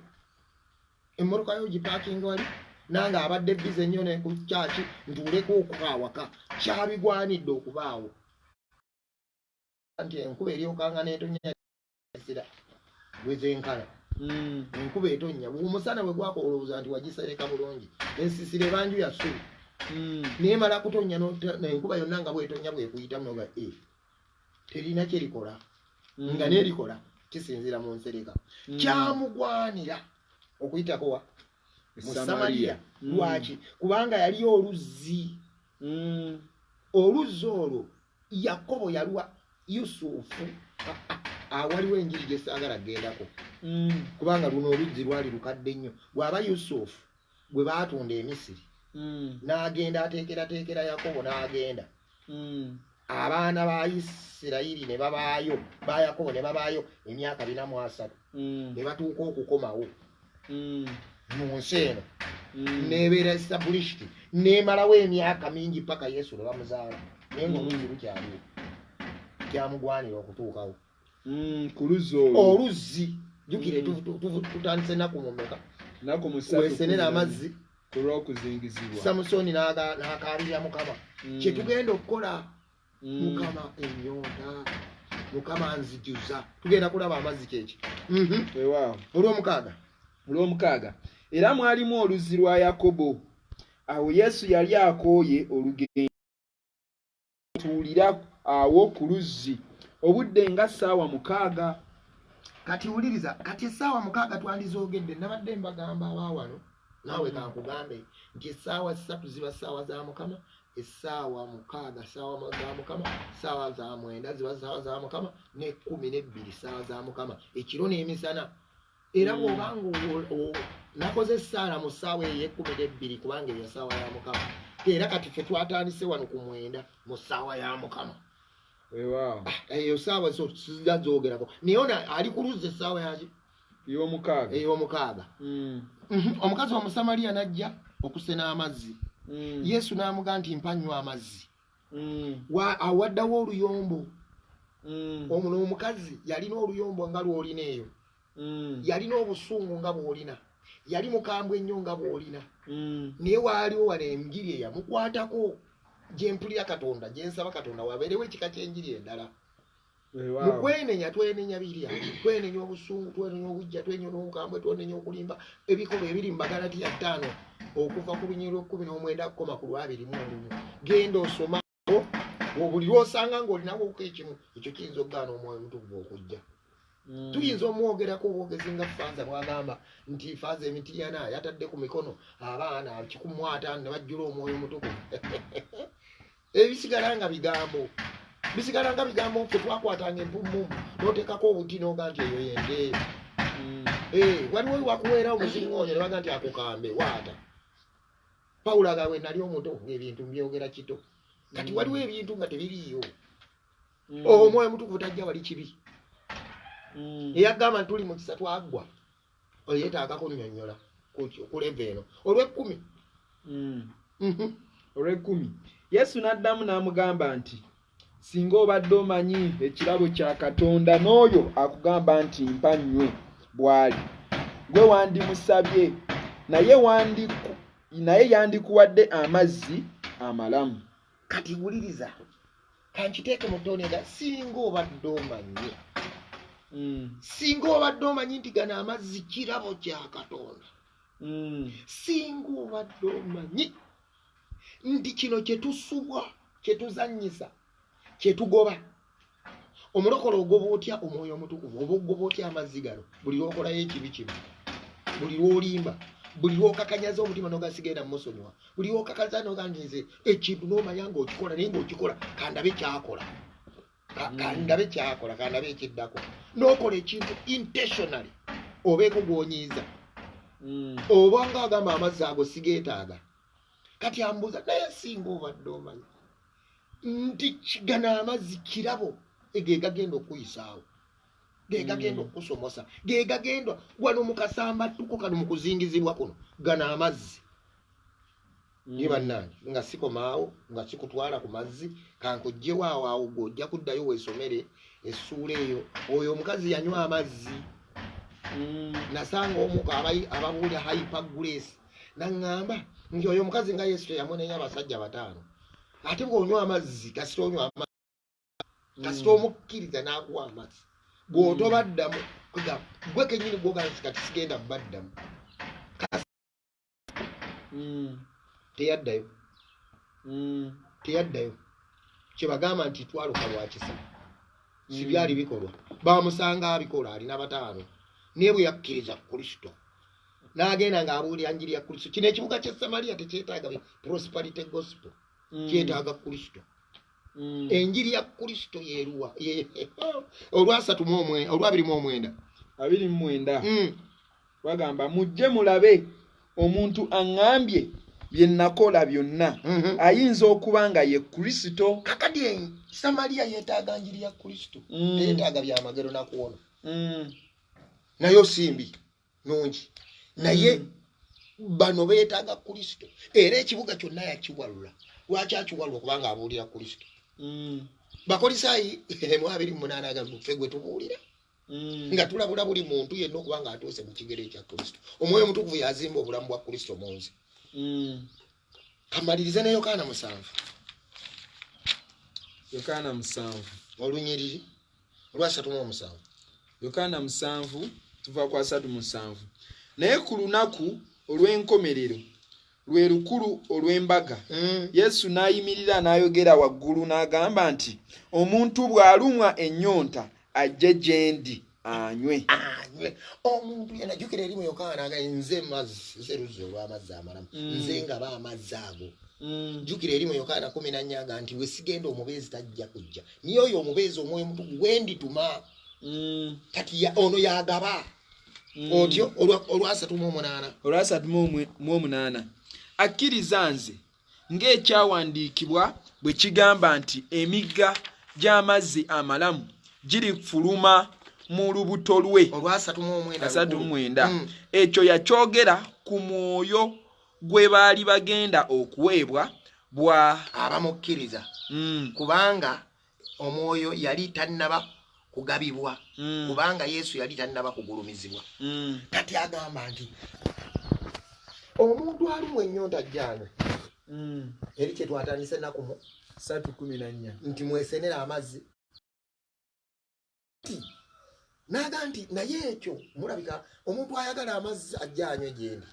Speaker 2: Emmoroka yo gipaakinga wali nanga abadde bize nnyo ne ku kyaki ntuuleko okukaawaka. Kyabigwanidde okubaawo. Anti enkuba eryokanga n'etonnya sira bwezenkana. Enkuba etonnya omusana bwe gwakolowooza nti wagisereka bulungi ensisire banju ya ssubi neemala kutonnya n'enkuba yonna nga bwetonya bwekuyitamu noga terina kyerikola nga neerikola kisinzira mu nsereka. Kyamugwanira okuyitako wa mu Samaliya. Lwaki? Kubanga yali oluzzi. Oluzzi olwo Yakobo yaluwa Yusufu. Waliwo enjiri gye saagala gendako kubanga luno oluzzi lwali lukadde nnyo. Bw'aba Yusufu bwe baatunda e Misiri n'agenda ateekerateekera Yakobo n'agenda abaana ba Isirayiri ne babaayo ba Yakobo ne babaayo emyaka 430 ne batuuka okukomawo mu nsi eno n'ebeera established n'emalawo emyaka mingi paka Yesu ne bamuzaala naye ng'oluzzi lukyaliwo. Kyamugwanira okutuukawo
Speaker 1: ku luzzi
Speaker 2: oluzzi. Jukire tutandise ennaku mumeka wesenera amazzi
Speaker 1: olw'okuzingizibwa.
Speaker 2: Samusoni n'akaabirira Mukama kye tugenda okukola. Mukama ennyonta Mukama nzijuza tugenda kulaba amazzi kyeki.
Speaker 1: Olw'omukaaga era mwalimu oluzzi lwa Yakobo. Awo Yesu yali akooye olugendo tuulira awo ku luzzi obudde nga ssaawa 6.
Speaker 2: Kati wuliriza kati essaawa 6 twandizoogedde nabadde mbagamba abaawano naawe kankugambe nti essaawa 3 ziba ssaawa za Mukama, essaawa 6 ssaawa za Mukama, ssaawa za 9 ziba ssaawa za Mukama, ne 12 ssaawa za Mukama, ekiro n'emisana. Era bw'obanga nakoze essaala mu ssaawa eyo 12 kubanga eyo ssaawa ya Mukama. Era kati ffe twatandise wano ku 9 mu ssaawa ya Mukama. Eyo ssaawa zo sizazoogerako. Naye ono ali ku luzza essaawa yaki? Ey'omukaaga. Omukazi Omusamaliya n'ajja okusena amazzi. Yesu n'amugamba nti mpa nnywa amazzi. Awaddawo oluyombo. Ono omukazi yalina oluyombo nga lw'olina eyo. Yalina obusungu nga bw'olina. Yali mukambwe ennyo nga bw'olina. Naye waaliwo wano enjiri eyamukwatako gye mpulira Katonda, gye nsaba Katonda wabeerewo ekika ky'enjiri endala. Mu kwenenya twenenya birya, twenenya obusungu, twenenya obujja, twenenya obukambwe, twenenya okulimba ebikolwa ebiri mu Magalatiya 5 okuva ku lunyiri lw'19 okukoma ku 21. Genda osomako buli lw'osanga ng'olinawo ekimu ekyo kiyinza okugaana Omwoyo Omutukuvu okujja. Tuyinza omwogerako obwogezi nga Fanza bw'agamba nti Fanza Emitiyana yatadde ku mikono abaana 150 ne bajjula Omwoyo Omutukuvu. Ebisigala nga bigambo. Bisigala nga bigambo ffe twakwatanga empummu n'oteekako obuti n'oga nti eyo yende. Waliwo wakuweera omuzingoonyo ne baga nti akukambe waata. Pawulo agamba bwe nali omuto ng'ebintu mbyogera kito. Kati waliwo ebintu nga tebiriiyo. Omwoyo Omutukuvu tajja wali kibi. Eyagamba tuli mu kisa twaggwa yeetaagako nnyonnyola ku leva eno olw'ekkumi.
Speaker 1: Olw'ekkumi Yesu n'addamu n'amugamba nti singa obadde omanyi ekirabo kya Katonda n'oyo akugamba nti mpa nnywe bw'ali, gwe wandimusabye naye yandikuwadde amazzi amalamu.
Speaker 2: Kati wuliriza kankiteeke mu ttone nga singa obadde omanyi. Singa obadde omanyi nti gano amazzi kirabo kya Katonda. Singa obadde omanyi nti kino kye tusubwa, kye tuzannyisa, kye tugoba. Omulokole ogoba otya Omwoyo Omutukuvu? Oba ogoba otya amazzi gano? Buli lw'okolayo ekibi kimu, buli lw'olimba, buli lw'okakanyaza omutima n'ogasigenda musonyiwa, buli lw'okakaza n'ogandize ekintu n'omanya ng'okikola naye ng'okikola kandabe kyakola. Kandabe kyakola, kandabe ekiddako. N'okola ekintu intentionally obeeko gw'onyiiza. Oba ng'agamba amazzi ago sigeetaaga. Kati ambuuza naye singa obadde omanyi nti gano amazzi kirabo ge gagenda okuyisaawo, ge gagenda okusomosa, ge gagenda wano mu kasambattuko kano mu kuzingizibwa kuno, gano amazzi. Ye bannange nga sikomaawo nga sikutwala ku mazzi kankugjewo awo gw'ojja kuddayo weesomere essuula eyo. Oyo omukazi yanywa amazzi. Nasanga omuko ababuulya hyper grace naŋŋamba nti oyo omukazi nga Yesu teyamunenya abasajja 5. Ate bw'onywa amazzi kasita onywa amazzi kasita omukkiriza n'akuwa amazzi bw'otobaddamu gwe kennyini gwogansi kati sigenda baddamu teyaddayo. Kye bagamba nti twaluka lwa kisa si byali bikolwa. Bamusanga abikola alina 5 naye bwe yakkiriza Kristo n'agenda ng'abuulira njiri ya Kristo. Kino ekibuga kya Samaliya tekyetaaga prosperity gospel, kyetaaga Kristo. Enjiri ya Kristo yeeruwa olwa29
Speaker 1: bagamba mujje mulabe omuntu aŋŋambye bye nakola byonna ayinza okuba nga ye Kristo.
Speaker 2: Kakati Samaliya yeetaaga njiri ya Kristo, yeetaaga byamagero nakuwona. Nayo simbi nungi naye bano beetaaga Kristo. Era ekibuga kyonna yakiwalula. Lwaki akiwalula? Kubanga abuulira Kristo. Bakolisaayi 28 agamba ffe gwe tubuulira nga tulabula buli muntu yenna okuba nga atuuse mu kigere ekya Kristo. Omwoyo Omutukuvu yazimba obulamu bwa Kristo mu nze. Kamalirize ne Yokaana 7 olunyiriri olwa 37.
Speaker 1: Yokaana 7 tuva kwa 37. Naye ku lunaku olw'enkomerero lwe lukulu olw'embaga Yesu n'ayimirira n'ayogera waggulu n'agamba nti omuntu bw'alumwa ennyonta ajje gye ndi anywe.
Speaker 2: Omuntu yenna jjukira eri mu Yokaana aga nze mazzi, nze luzzi olw'amazzi amalamu, nze nga ba amazzi ago jukira eri mu Yokaana 14 nti wesigenda omubeezi tajja kujja niyo oyo omubeezi omwoyo mutukuvu wendituma kati ono yagaba otyo olwa
Speaker 1: 3:8 akkiriza nze ng'ekyawandiikibwa bwe kigamba nti emigga gy'amazzi amalamu girifuluma mu lubuto lwe
Speaker 2: olwa 3:9
Speaker 1: ekyo yakyogera ku mwoyo gwe baali bagenda okuweebwa bwa
Speaker 2: abamukkiriza kubanga omwoyo yali tannaba kugabibwa kubanga Yesu yali tannaba kugulumizibwa kati agamba nti omuntu alimu ennyonta jjano eri kye twatandise ennaku mu
Speaker 1: 3:14
Speaker 2: nti mwesenera amazzi naga nti naye ekyo mulabika omuntu ayagala amazzi ajjanywe gyendi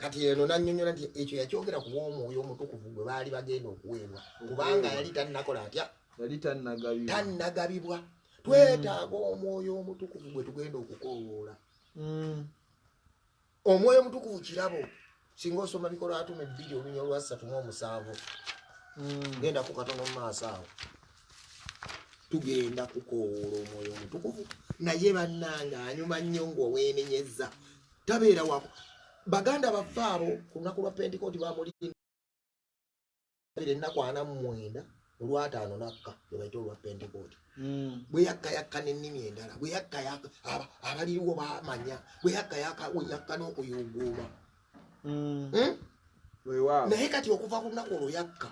Speaker 2: kati eno nannyonnyola nti ekyo yakyogera ku bw'omwoyo omutukuvu gwe baali bagenda okuweebwa kubanga yali tannakola atya
Speaker 1: yali
Speaker 2: tannagabibwa twetaaga omwoyo omutukuvu gwe tugenda okukoowoola omwoyo omutukuvu kirabo singa osoma Bikola Atume 2:3-7 genda ku katono mu maaso awo tugenda kukoowoola omwoyo omutukuvu naye bannanga anyuma nnyo ng'oweenenyezza tabeera wako baganda baffe abo ku lunaku lwa Pentekooti bamulinda 2:49 olwataano nakka lwe bayita olwa Pentekooti bwe yakkayakka n'ennimi endala bwe yakkayakka abaliriwo bamanya bwe yakkayakka n'okuyuuguuma naye kati okuva ku lunaku olwo yakka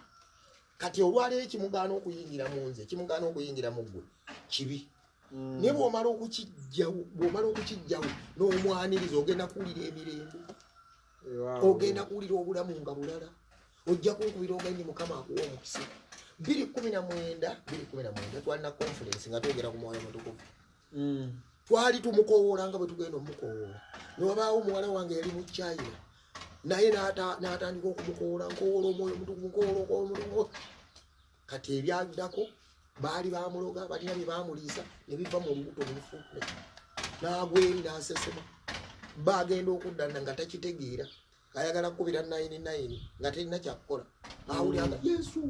Speaker 2: kati olwaleero kimugaana okuyingira mu nze kimugaana okuyingira mu ggwe kibi naye bw'omala okukijjawo n'omwaniriza ogenda kuwulira emirembe ogenda kuwulira obulamu nga bulala ojja kunkubira ogende Mukama akuwa omukisa 2019 twalina conference nga twogera ku mwoyo mutukuvu twali tumukoowoola nga bwe tugenda omukowoola newabaawo omuwala wange yali mu China naye n'atandika okumukoowoola nkowoola omwoyo mutukuvu kati ebyaddako baali bamuloga balina bye bamuliisa ne biva mu lubuto mulufufule n'agweri n'asesema bagenda okuddana nga takitegeera ayagala kukubira 99 nga terina kyakukola awuliraga Yesu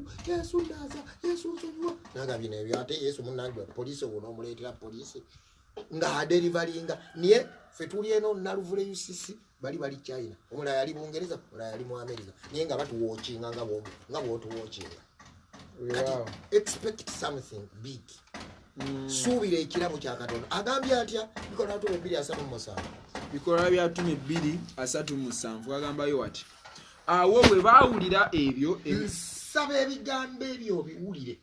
Speaker 2: ndaza Yesu nsonyiwa naga bino ebyo ate Yesu munnange poliisi obwo n'omuleetera poliisi nga aderivalinga niye ffe tuli eno naluvule UCC bali China omulala yali Bungereza omulala yali mu America niye nga batuwookinga nga bw'otuwookinga expect something big suubira ekirabo kya Katonda agambye atya Bikola Atume 2:3-7
Speaker 1: Bikola Atume 2:3-7 agambayo ati awo bwe baawulira ebyo
Speaker 2: nsaba ebigambo ebyo biwulire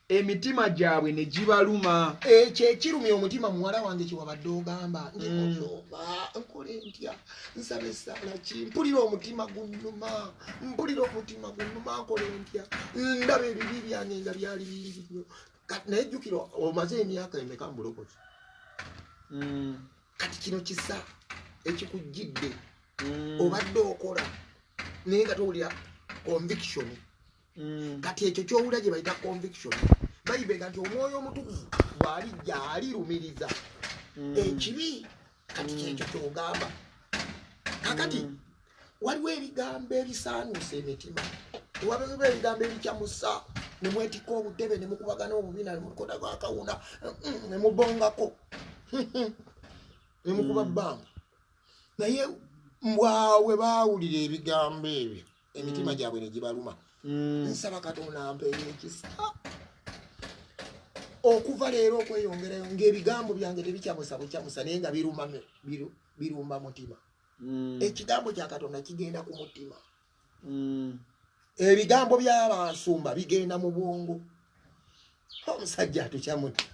Speaker 1: emitima gyabwe ne gibaluma
Speaker 2: ekyo ekirumya omutima muwala wange kiwabadde ogamba ndikosoba nkole ntya nsaba essaala ki mpulira omutima gunnuma nkole ntya ndaba ebibi byange nga byali bingi nnyo naye jjukira omaze emyaka emeka mu bulokozi kati kino kisa ekikujjidde obadde okola naye nga towulira conviction kati ekyo kyowulira gye bayita conviction bayibega nti omwoyo omutukuvu bw'alijja alirumiriza ekibi kati kyekyo kyogamba kakati waliwo ebigambo ebisaanuusa emitima wabewo ebigambo ebikyamusa ne mwetikka obutebe ne mukubagana obubina ne mukoda gwakawuna ne mubongako ne mukuba bbanga naye mbwawe baawulira ebigambo ebyo emitima gyabwe ne gibaluma nsaba Katonda ampeere ekisa okuva leero okweyongerayo ng'ebigambo byange tebikyamusa naye nga birumba mutima ekigambo kya Katonda kigenda ku mutima ebigambo by'abasumba bigenda mu bwongo omusajja atukyamuti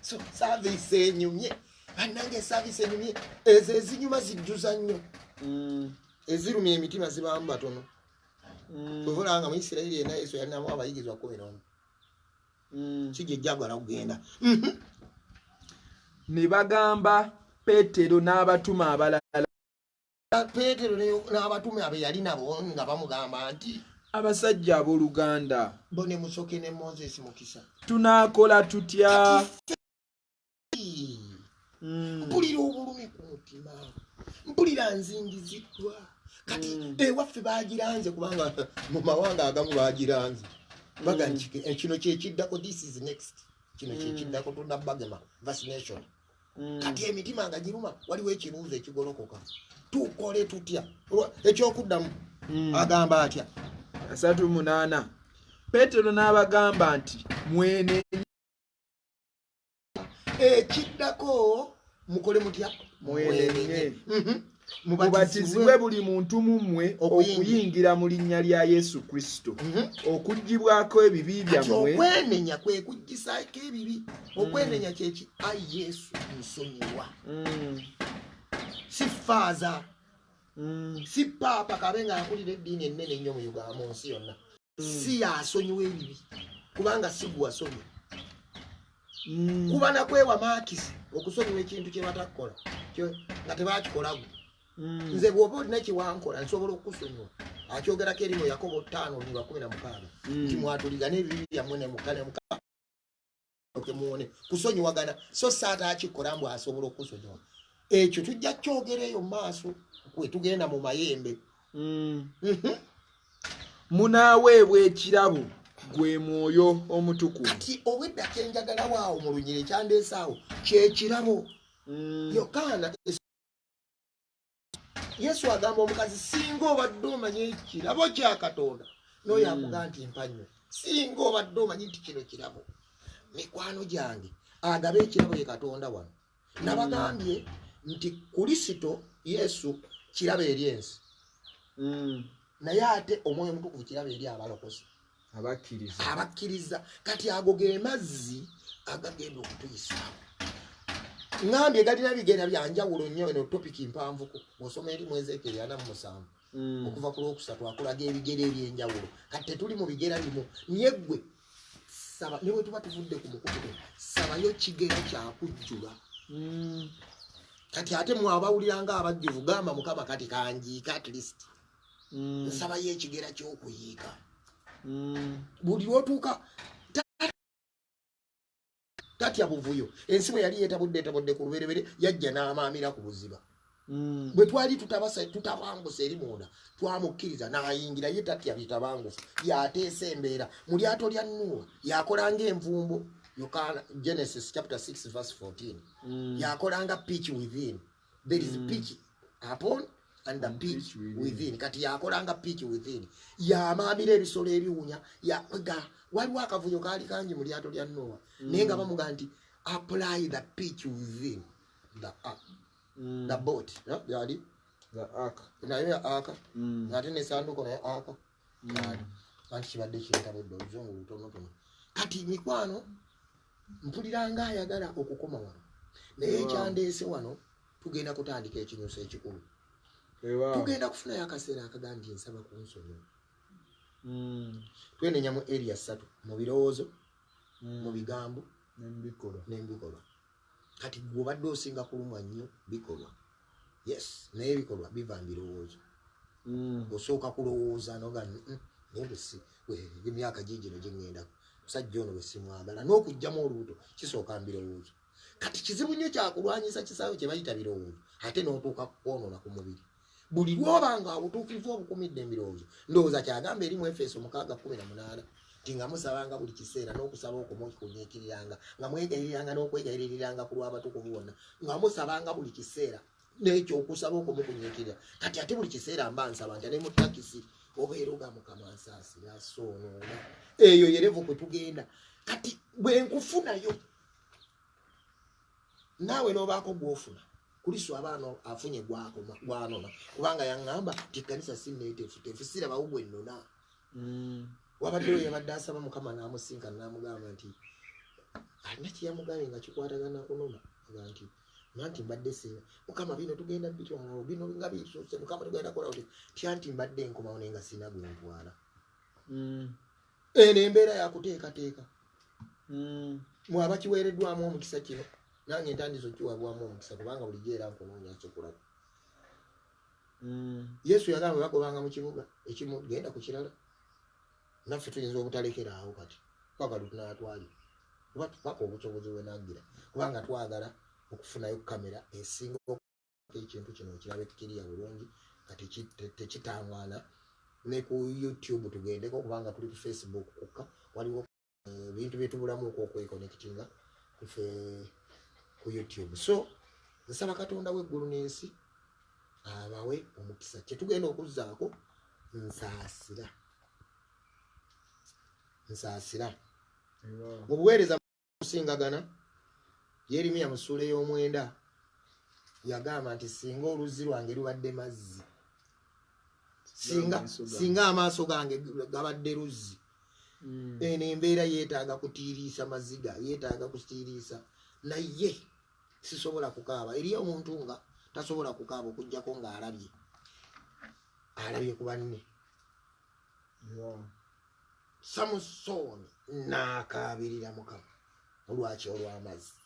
Speaker 2: so saavisi enyumye bannange saavisi enyumye ezo ezinyuma zijjuza nnyo ezirumya emitima zibaamu batono bwevulanga mu Isirayiri yenna Yesu yalinamu abayigizwa 11 kijja ejjagala kugenda
Speaker 1: ne bagamba Peetero n'abatume abalala
Speaker 2: Peetero n'abatume abe yali nabo nga bamugamba nti
Speaker 1: abasajja abooluganda
Speaker 2: bo ne Musoke ne Moses mukisa
Speaker 1: tunaakola tutya
Speaker 2: mpulira obulumi ku mutima mpulira nzingiziddwa kati ewaffe bagiranze kubanga mu mawanga agamu bagiranze baga kino kyekiddako this is next kino kyekiddako tunda bagema vaccination kati emitima nga giruma waliwo ekibuuzo ekigolokoka tukole tutya ekyokuddamu agamba atya
Speaker 1: 3:8 Petero n'abagamba nti mwene
Speaker 2: ekiddako mukole mutya
Speaker 1: mwenenye mubatizibwe buli muntu mumwe okuyingira mu linnya lya Yesu Kristo okugibwako ebibi byammwe
Speaker 2: okwenenya kwe kujjisaako ebibi okwenenya kyeki ayi Yesu nsonyiwa si faaza si paapa kabenga akulira eddiini ennene ennyo mu Uganda mu nsi yonna si yasonyiwa ebibi kubanga si gwasonyi kuba nakwewa maakisi okusonyiwa ekintu kye batakola nga tebakikolago nze bw'oba olina kiwankola nsobola okusonyiwa akyogerako eri mu Yakobo 5:16 nti mwatuliga n'ebibi byammwe ne mukane mukamuwone kusonyiwagana so saata akikola mbw asobola okusonyiwa ekyo tujja kyogera eyo mu maaso kwe tugenda mu mayembe
Speaker 1: munaaweebwa ekirabo gwe mwoyo omutukuvu
Speaker 2: kati obwedda kyenjagala waawo mu lunyiri ekyandeesaawo kyekirabo Yokaana Yesu agamba omukazi singa obadde omanyi ekirabo kya Katonda n'oyo akugaa nti mpanywe singa obadde omanyi nti kino kirabo mikwano gyange agabe ekirabo ye Katonda wano nabagambye nti Kristo Yesu kirabo eri ensi naye ate omwoyo omutukuvu kirabo eri abalokozi abakkiriza kati ago ge mazzi agagenda okutuyisaawo ngambye galina bigenda byanjawulo nnyo eno topiki mpanvuko bw'osoma eri mu Ezekiel 47 okuva ku Lwokusatu akulaga ebigera ebyenjawulo kati tetuli mu bigera bino nyeggwe saba ne bwe tuba tuvudde ku mukutu sabayo kigera kyakujjula kati ate mwabawuliranga abajjuvu gamba Mukama kati kanjiika at least nsabayo ekigera ky'okuyiika buli lwotuuka tatya buvuyo ensi bwe yali yeetabudde ku luberebere yajja n'amaamira ku buziba bwe twali tutabangusa eri munda twamukkiriza n'ayingira ye tatya bitabangusa yateesa embeera mu lyato lya Nuuwa yakolanga envumbo Yokaana Genesis chapter 6:14 yakolanga pitch within there is pitch upon and the pitch within kati yakolanga pitch within yamaamira ebisolo ebiwunya yaga waliwo akavuyo kaali kangi mu lyato lya Nuuwa naye nga bamuga nti apply the pitch within the ark the boat yali
Speaker 1: the ark
Speaker 2: nayo ya ark ngate n'essanduuko naye ark anti kibadde kintabudde oluzungu lutonotono kati mikwano mpuliranga ayagala okukoma wano naye ekyandeese wano tugenda kutandika ekinyuso ekikulu tugenda kufunayo akaseera akagambye nsaba ku nsonyiwa twenenya mu area 3 mu birowoozo mu bigambo n'ebikolwa kati gw'obadde osinga kulumwa nnyo bikolwa yes naye ebikolwa biva mu birowoozo osooka kulowooza noga naye emyaka gigino gyengenda musajja ono bwe simwagala n'okugjamu olubuto kisooka mu birowoozo kati kizibu nnyo kyakulwanyisa kisaawe kye bayita birowoozo ate n'otuuka kwonoona ku mubiri buli lwobanga obutuukivu obukumidde embirowoozo ndowooza kyagamba eri mu Efeso 6:18 nti nga musabanga buli kiseera n'okusaba okwo kunyiikiriranga nga mwegayiriranga n'okwegayiririranga ku lw'abatukuvu bonna nga musabanga buli kiseera n'ekyo okusaba okwo mukunyiikirira kati ate buli kiseera mba nsaba nti ne mu takisi obeera oga Mukama nsaasira asoonoona eyo yerevu kwe tugenda kati bwe nkufunayo naawe n'obaako gw'ofuna Kristo abaana afunye gwanona kubanga yaŋŋamba nti ekkanisa sinneeteefuteefu sirabawo gwe nnona wabaddeyo yabadde asaba Mukama n'amusinkana n'amugamba nti alina kyeyamugambye nga kikwatagana kunona aga nti nanti mbadde seera Mukama bino tugenda bitwala bino nga bisoose Mukama tugenda kola oti tyanti mbadde nkomawo naye nga sina gwe ntwala eno embeera yakuteekateeka mwaba kiweereddwamu omukisa kino nange entandizo kiwabwamu omukisa kubanga bulijjo era nkunoonya kyokulaba Yesu yagamba bagobanga mu kibuga ekimu genda ku kirala naffe tuyinza obutalekera awo kati paka lutunatwali kuba tupaka obusobozi bwenaggira kubanga twagala okufunayo kamera esinga ekintu kino okirabe kiriya bulungi kati tekitangana ne ku YouTube tugendeko kubanga tuli ku Facebook kokka waliwo ebintu byetubulamu okwekonectinga ku YouTube. So nsaba Katonda w'eggulu n'ensi abawe omukisa kyetugenda okuzzaako nsaasira mu buweereza kusingagana. Yeremiya mu ssuula ey'omwenda yagamba nti singa oluzzi lwange lubadde mazzi, singa amaaso gange gabadde luzzi, eno embeera yeetaaga kutiiriisa maziga, yeetaaga kutiiriisa, naye sisobola kukaaba. Eriyo omuntu nga tasobola kukaaba okuggyako ng'alabye ku banne. Samusoni n'akaabirira Mukama olwaki olw'amazzi.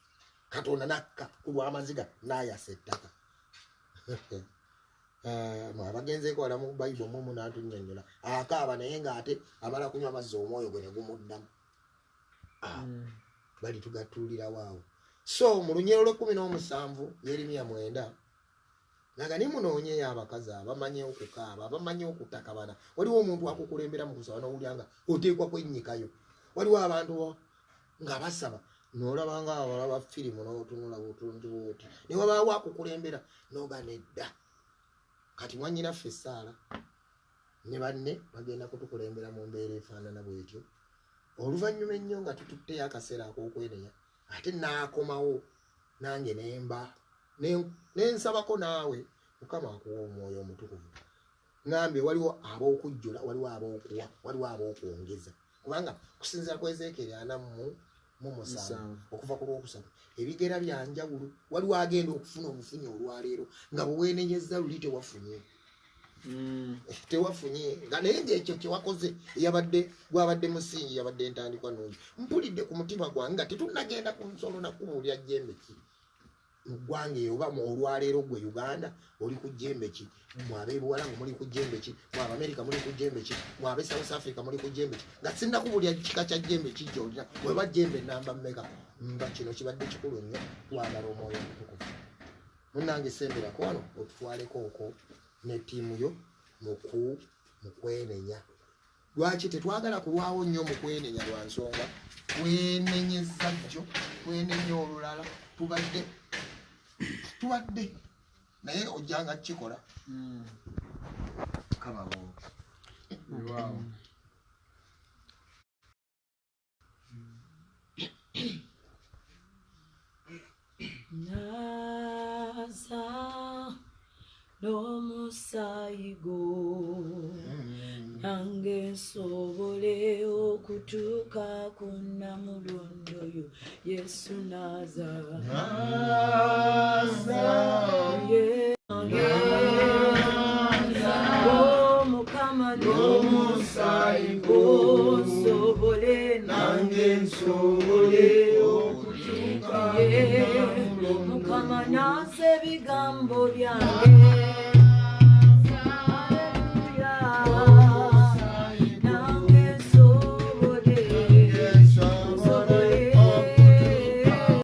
Speaker 2: Katonda nakka ku lw'amaziga n'ayasa ettaka. Abagenzeeko wala mu Bayibuli mu n'atunnyonnyola akaaba naye ng'ate amala kunywa amazzi omwoyo gwe ne gumuddamu. Bali tugatuulirawo awo. So mu Lunyero lw'17 Yeremiya 9 naga nimunoonyeyo abakazi abamanyi okukaaba, abamanyi okutakabana. Waliwo omuntu akukulembera mu kusaba n'owulira nga oteekwa kwennyikayo. Waliwo abantu nga basaba n'olaba nga abalaba firimu n'otunula butunzi bwoti, ne wabaawo akukulembera n'oga nedda. Kati mwannyinaffe Saala ne banne bagenda kutukulembera mu mbeera efaanana bwetyo. Oluvannyuma ennyo nga tututteyo akaseera ak'okwenenya, ate n'akomawo nange nensabako naawe Mukama akuwa omwoyo omutukuvu. Ngambye waliwo ab'okujjula, waliwo ab'okuwa, waliwo ab'okwongeza. Kubanga kusinziira ku Ezeekeri 47 okuva ku Lwokusatu ebigera bya njawulo. Waliwo agenda okufuna obufunyi olwaleero nga bwewenenyezza luli tewafunye nga naye ng'ekyo kyewakoze gwabadde musingi yabadde entandikwa nungi. Mpulidde ku mutima gwange nga tetunnagenda ku nsolo nakubuulya jjembe ki mu ggwanga eyo oba olwaleero gwe Uganda oli ku jjembe ki, mwabeebuwala nga muli ku jjembe ki, mwab'Amerika muli ku jjembe ki, mwab'e South Africa muli ku jjembe ki, nga sinnakubulya kika kya jjembe ki gy'olina weba jjembe namba mmeka. Mba kino kibadde kikulu nnyo twagala omwoyo omutukuvu. Munnange semberako wano otutwaleko okwo ne ttiimu yo mu kwenenya. Lwaki tetwagala kulwawo nnyo mu kwenenya? Lwa nsonga twenenyezza jjo, twenenya olulala, tubadde naye ojjanga kikola kabawo.
Speaker 3: Naza n'omusaayigo nange nsobole okutuuka ku Namulondo yo Yesu naza Mukama n'omusaayigo nsobole nange nsobole okutuuka Mukama naza ebigambo byange